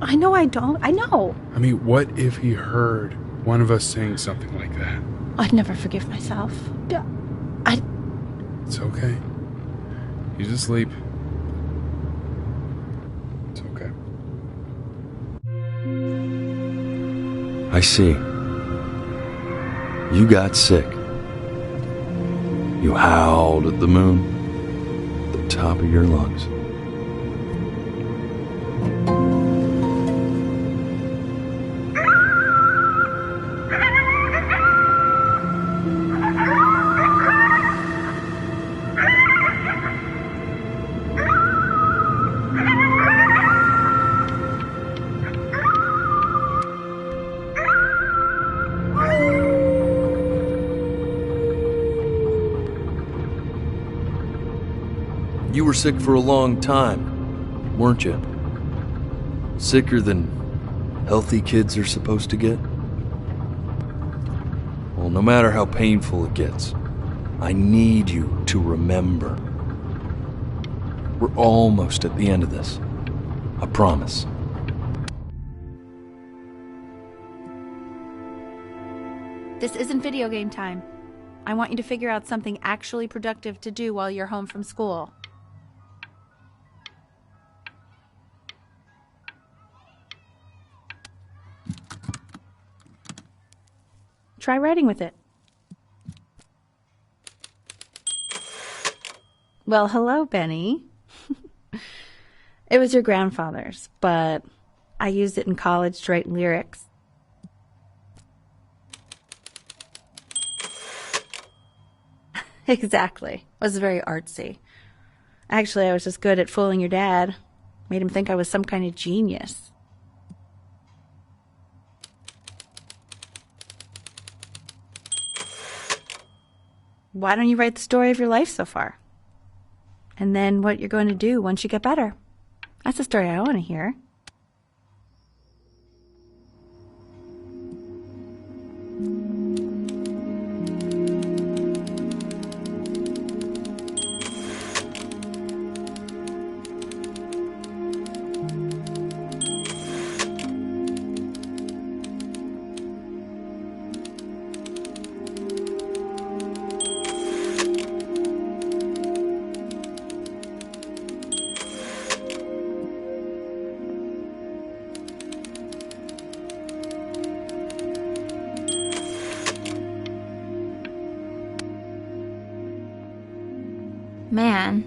I know I don't. I know. I mean, what if he heard one of us saying something like that? I'd never forgive myself. It's okay. He's asleep. It's okay. I see. You got sick. You howled at the moon, at the top of your lungs. You were sick for a long time, weren't you? Sicker than healthy kids are supposed to get? Well, no matter how painful it gets, I need you to remember. We're almost at the end of this. I promise. This isn't video game time. I want you to figure out something actually productive to do while you're home from school. Try writing with it. Well, hello, Benny. It was your grandfather's, but I used it in college to write lyrics. Exactly. It was very artsy. Actually, I was just good at fooling your dad. Made him think I was some kind of genius. Why don't you write the story of your life so far? And then what you're going to do once you get better. That's the story I want to hear. Man,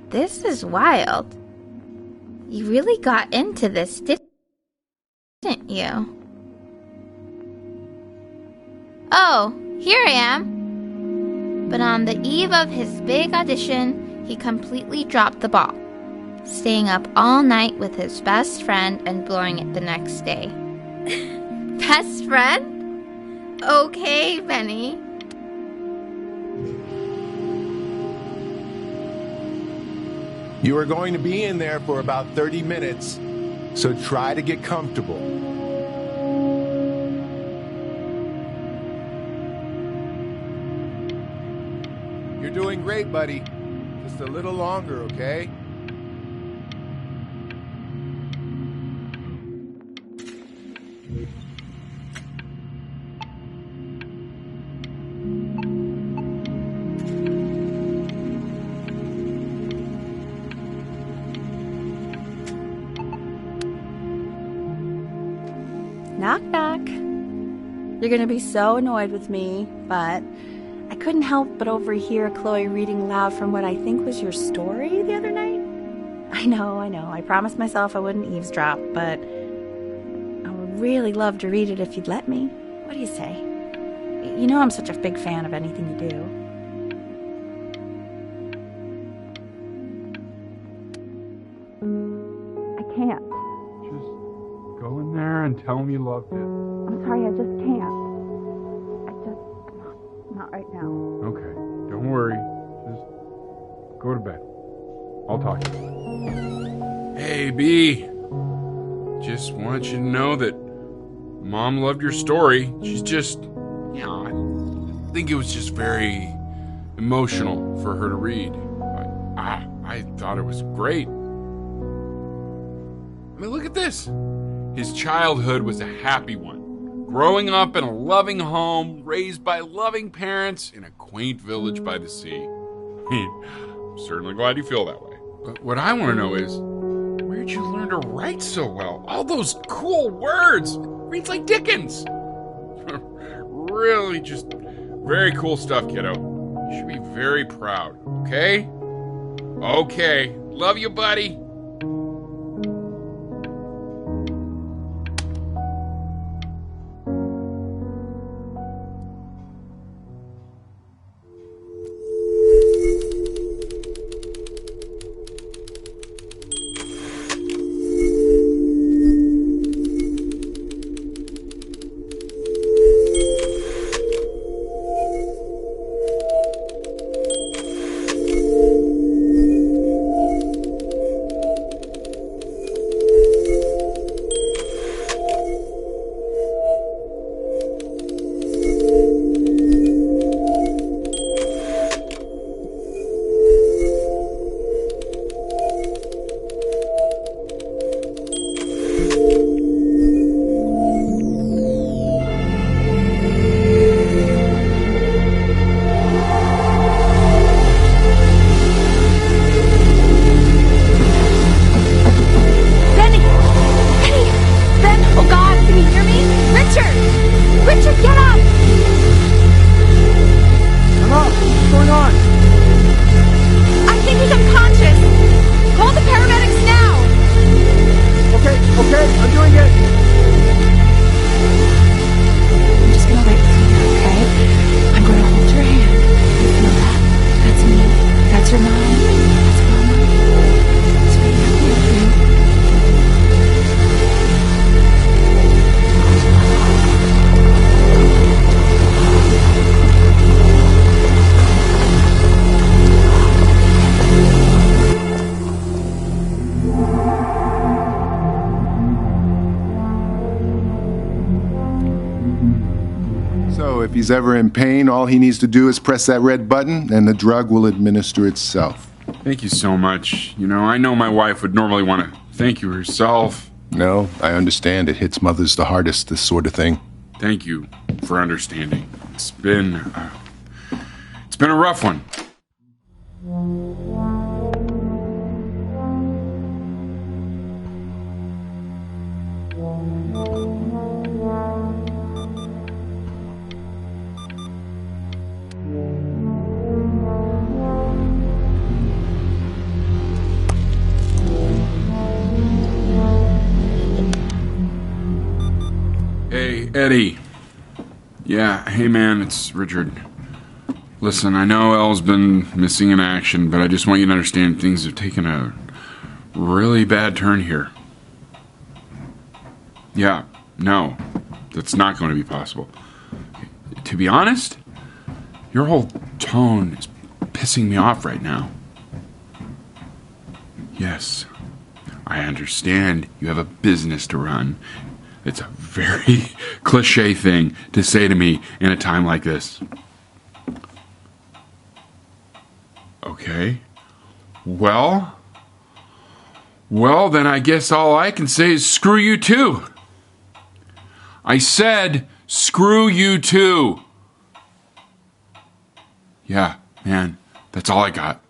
this is wild. You really got into this, didn't you? Oh, here I am. But on the eve of his big audition, he completely dropped the ball, staying up all night with his best friend and blowing it the next day. Best friend? Okay, Benny. You are going to be in there for about 30 minutes, so try to get comfortable. You're doing great, buddy. Just a little longer, okay? Knock, knock. You're gonna be so annoyed with me, but I couldn't help but overhear Chloe reading loud from what I think was your story the other night. I know. I promised myself I wouldn't eavesdrop, but I would really love to read it if you'd let me. What do you say? You know I'm such a big fan of anything you do. I can't. Go in there and tell him you loved it. I'm sorry, I just can't. Not right now. Okay, don't worry. Just go to bed. I'll talk to you. Hey, B. Just want you to know that Mom loved your story. She's just, I think it was just very emotional for her to read. I thought it was great. I mean, look at this. His childhood was a happy one. Growing up in a loving home, raised by loving parents in a quaint village by the sea. I mean, I'm certainly glad you feel that way. But what I want to know is, where'd you learn to write so well? All those cool words. Reads like Dickens. Really just very cool stuff, kiddo. You should be very proud, okay? Okay. Love you, buddy. If he's ever in pain, all he needs to do is press that red button and the drug will administer itself. Thank you so much. I know my wife would normally want to thank you herself. No, I understand. It hits mothers the hardest, this sort of thing. Thank you for understanding. It's been a rough one. Hey, Eddie. Yeah, hey man, it's Richard. Listen, I know Elle's been missing in action, but I just want you to understand things have taken a really bad turn here. Yeah, no, that's not going to be possible. To be honest, your whole tone is pissing me off right now. Yes, I understand you have a business to run. It's a very cliche thing to say to me in a time like this. Okay. Well, then I guess all I can say is screw you too. I said screw you too. Yeah, man, that's all I got.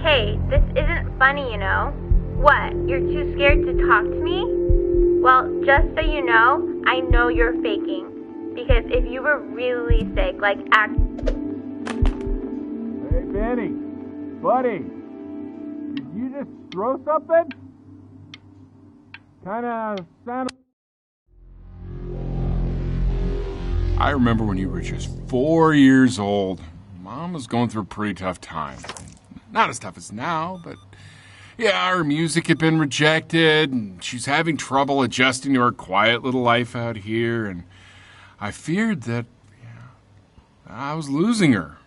Hey, this isn't funny, you know. What, you're too scared to talk to me? Well, just so you know, I know you're faking. Because if you were really sick, like Hey, Benny. Buddy. Did you just throw something? Kinda sounded... I remember when you were just 4 years old. Mom was going through a pretty tough time. Not as tough as now, but Yeah, her music had been rejected, and she's having trouble adjusting to her quiet little life out here, and I feared that I was losing her.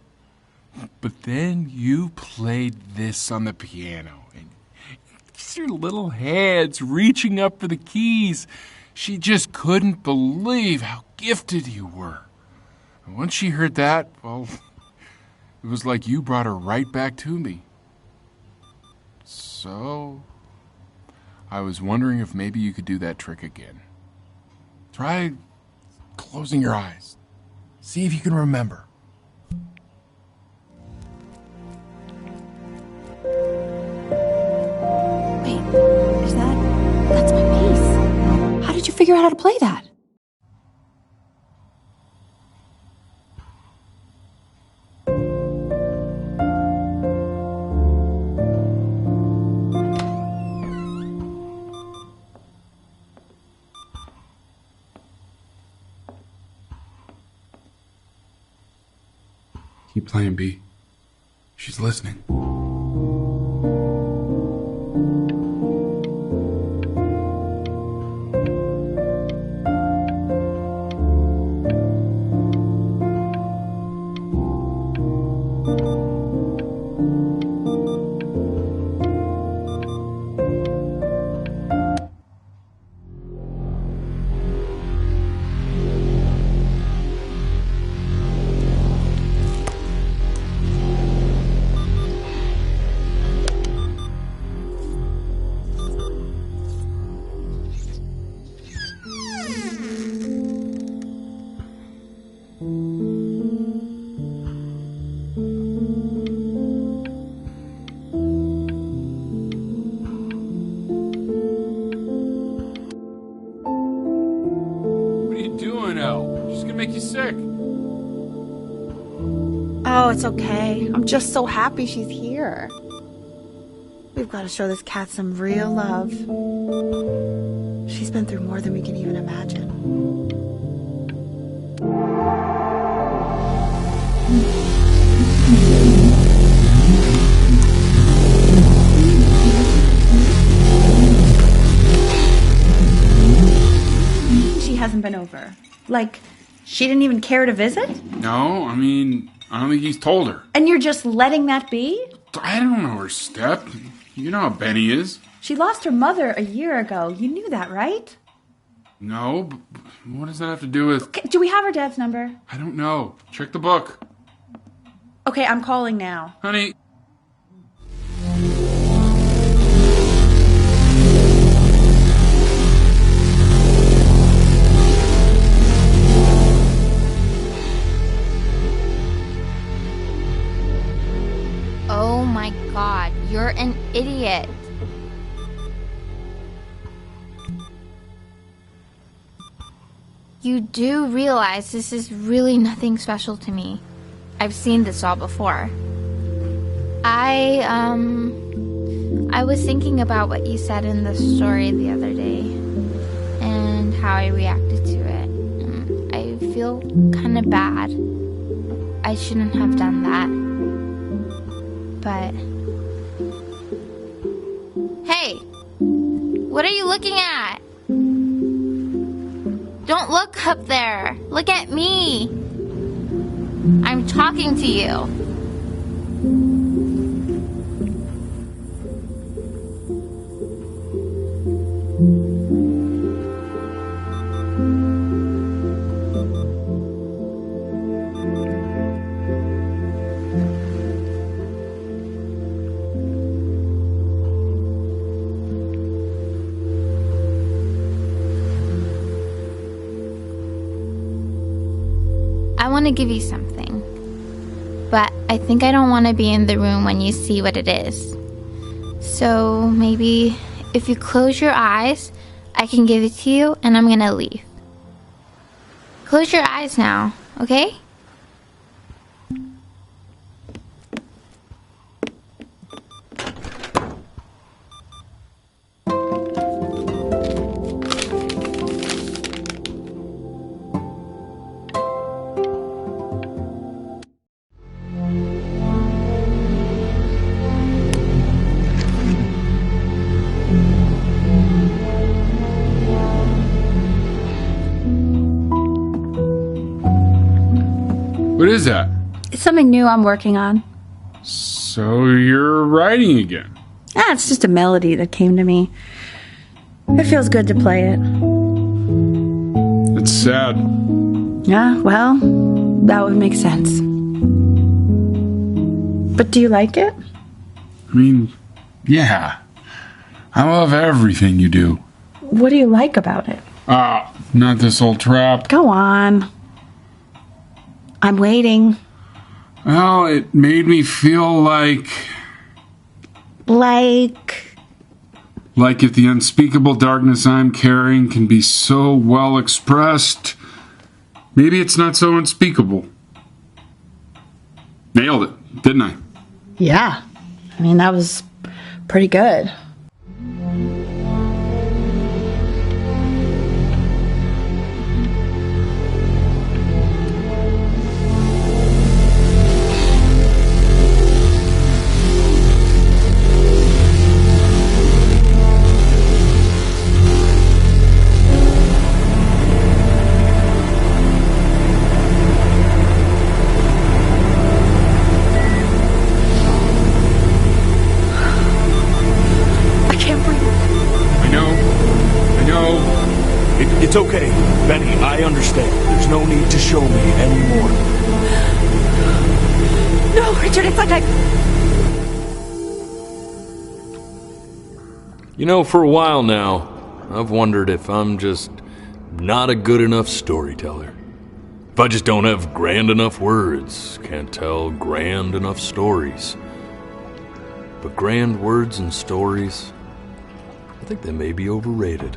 But then you played this on the piano, and just your little hands reaching up for the keys. She just couldn't believe how gifted you were. And once she heard that, well, it was like you brought her right back to me. So, I was wondering if maybe you could do that trick again. Try closing your eyes. See if you can remember. Wait, that's my bass. How did you figure out how to play that? Keep playing, B. She's listening. Make you sick. Oh, it's okay. I'm just so happy she's here. We've got to show this cat some real love. She's been through more than we can even imagine. She hasn't been over. Like, she didn't even care to visit? No, I don't think he's told her. And you're just letting that be? I don't know her step. You know how Benny is. She lost her mother a year ago. You knew that, right? No, but what does that have to do with... Okay, do we have her dad's number? I don't know. Check the book. Okay, I'm calling now. Honey... Oh my god, you're an idiot. You do realize this is really nothing special to me. I've seen this all before. I was thinking about what you said in the story the other day and how I reacted to it. I feel kind of bad. I shouldn't have done that. But... Hey! What are you looking at? Don't look up there! Look at me! I'm talking to you. I want to give you something, but I think I don't want to be in the room when you see what it is. So maybe if you close your eyes, I can give it to you and I'm gonna leave. Close your eyes now, okay? What is that? It's something new I'm working on. So you're writing again? It's just a melody that came to me. It feels good to play it. It's sad. Yeah, well, that would make sense. But do you like it? I mean, yeah. I love everything you do. What do you like about it? Not this old trap. Go on. I'm waiting. Well, it made me feel like if the unspeakable darkness I'm carrying can be so well expressed, maybe it's not so unspeakable. Nailed it, didn't I? Yeah. I mean, that was pretty good. It's okay, Benny, I understand. There's no need to show me anymore. No, Richard, it's like You know, for a while now, I've wondered if I'm just not a good enough storyteller. If I just don't have grand enough words, can't tell grand enough stories. But grand words and stories, I think they may be overrated.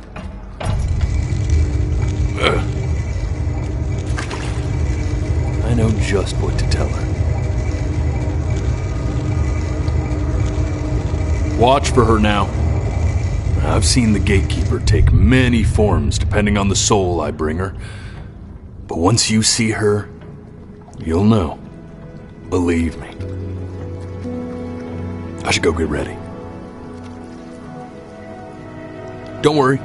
I know just what to tell her. Watch for her now. I've seen the gatekeeper take many forms depending on the soul I bring her. But once you see her, you'll know. Believe me. I should go get ready. Don't worry.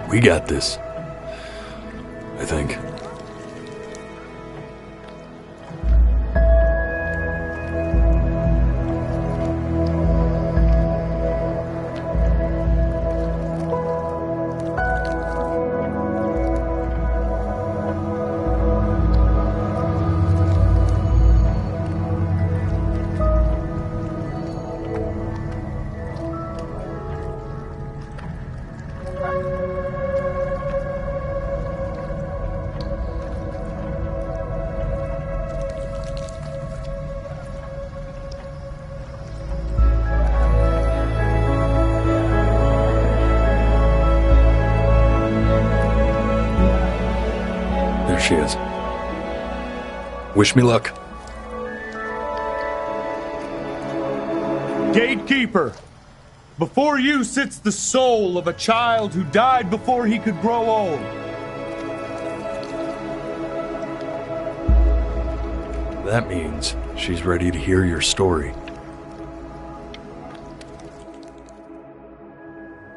We got this. I think. She is. Wish me luck. Gatekeeper, before you sits the soul of a child who died before he could grow old. That means she's ready to hear your story.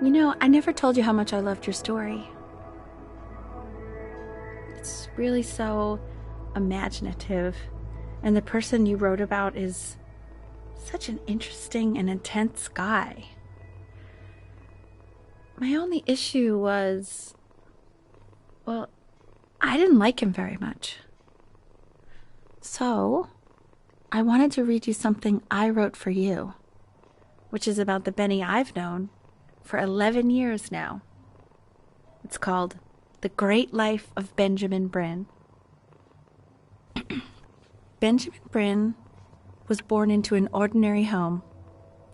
You know, I never told you how much I loved your story. It's really so imaginative, and the person you wrote about is such an interesting and intense guy. My only issue was, well, I didn't like him very much. So, I wanted to read you something I wrote for you, which is about the Benny I've known for 11 years now. It's called The Great Life of Benjamin Bryn. Benjamin Bryn was born into an ordinary home,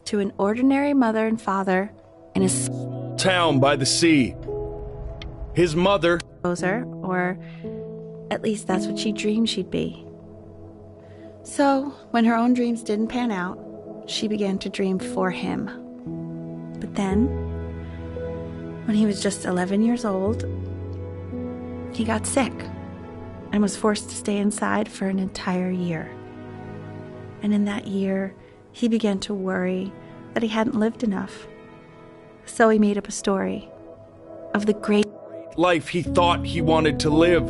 to an ordinary mother and father in a small town by the sea. His mother, or at least that's what she dreamed she'd be. So, when her own dreams didn't pan out, she began to dream for him. But then, when he was just 11 years old, he got sick and was forced to stay inside for an entire year. And in that year, he began to worry that he hadn't lived enough. So he made up a story of the great life he thought he wanted to live.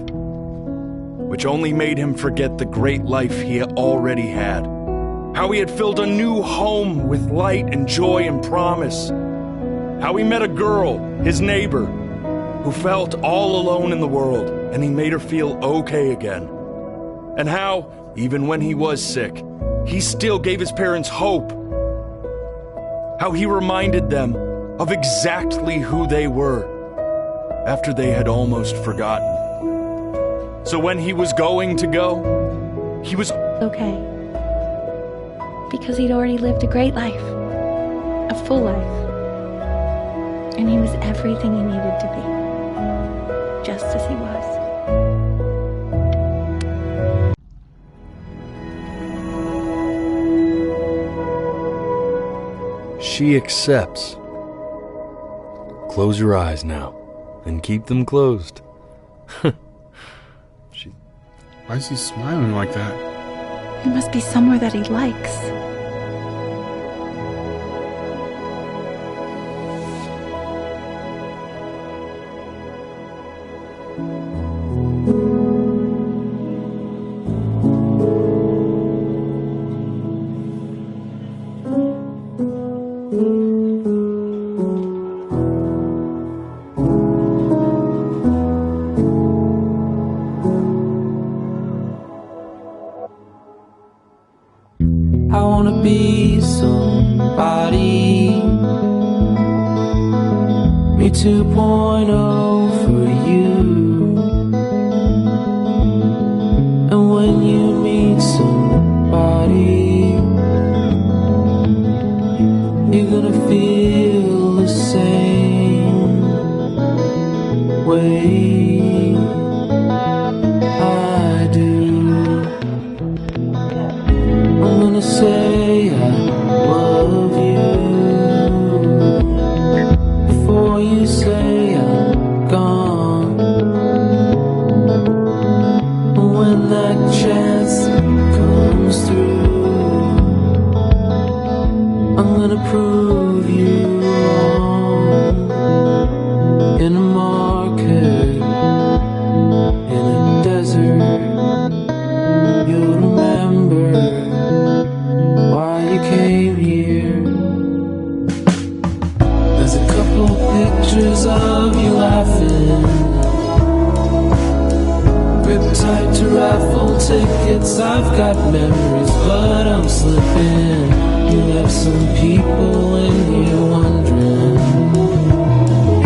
which only made him forget the great life he already had. How he had filled a new home with light and joy and promise. How he met a girl, his neighbor, who felt all alone in the world, and he made her feel okay again. And how, even when he was sick, he still gave his parents hope. How he reminded them of exactly who they were after they had almost forgotten. So when he was going to go, he was okay. Because he'd already lived a great life, a full life. And he was everything he needed to be, just as he was. She accepts. Close your eyes now, and keep them closed. Why is he smiling like that? He must be somewhere that he likes. I wanna be somebody. Me 2.0 for you. And when you meet somebody, you're gonna feel the same way I do. I'm gonna say I love you before you say I'm gone. And when that chance comes through, I'm gonna prove you wrong. In a market, in a desert, you'll remember why you came here. There's a couple pictures of you laughing, gripped tight to raffle tickets. I've got memories, but I'm slipping. You left some people in here wondering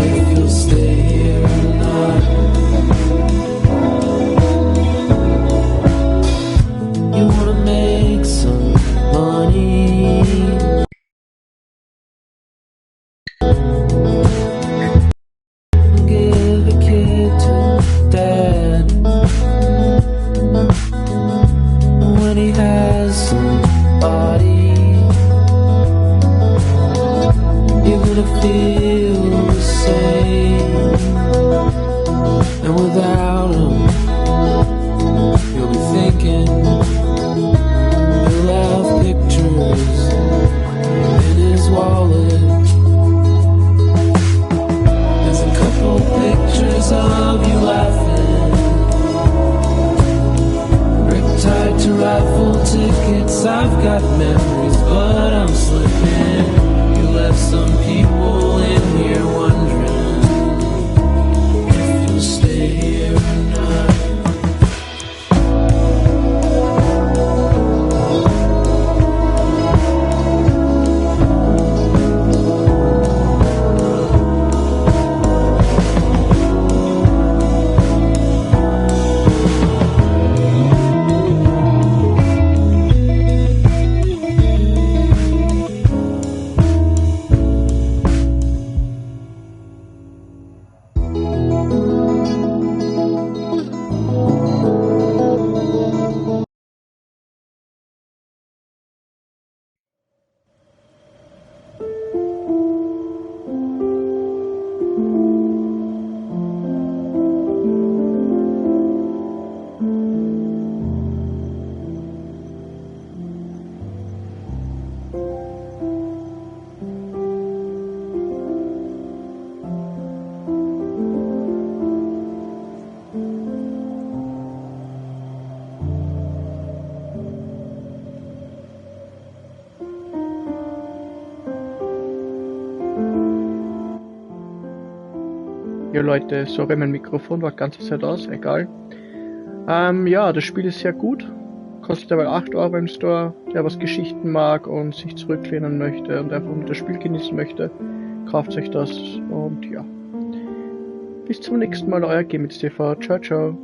if you'll stay here or not. You wanna make some money, give a kid to dad. When he has somebody, Ja Leute, sorry, mein Mikrofon war die ganze Zeit aus, egal. Ja, das Spiel ist sehr gut. Kostet aber 8 € im Store. Wer was Geschichten mag und sich zurücklehnen möchte und einfach das Spiel genießen möchte, kauft euch das und ja. Bis zum nächsten Mal, euer GameTV. Ciao, ciao.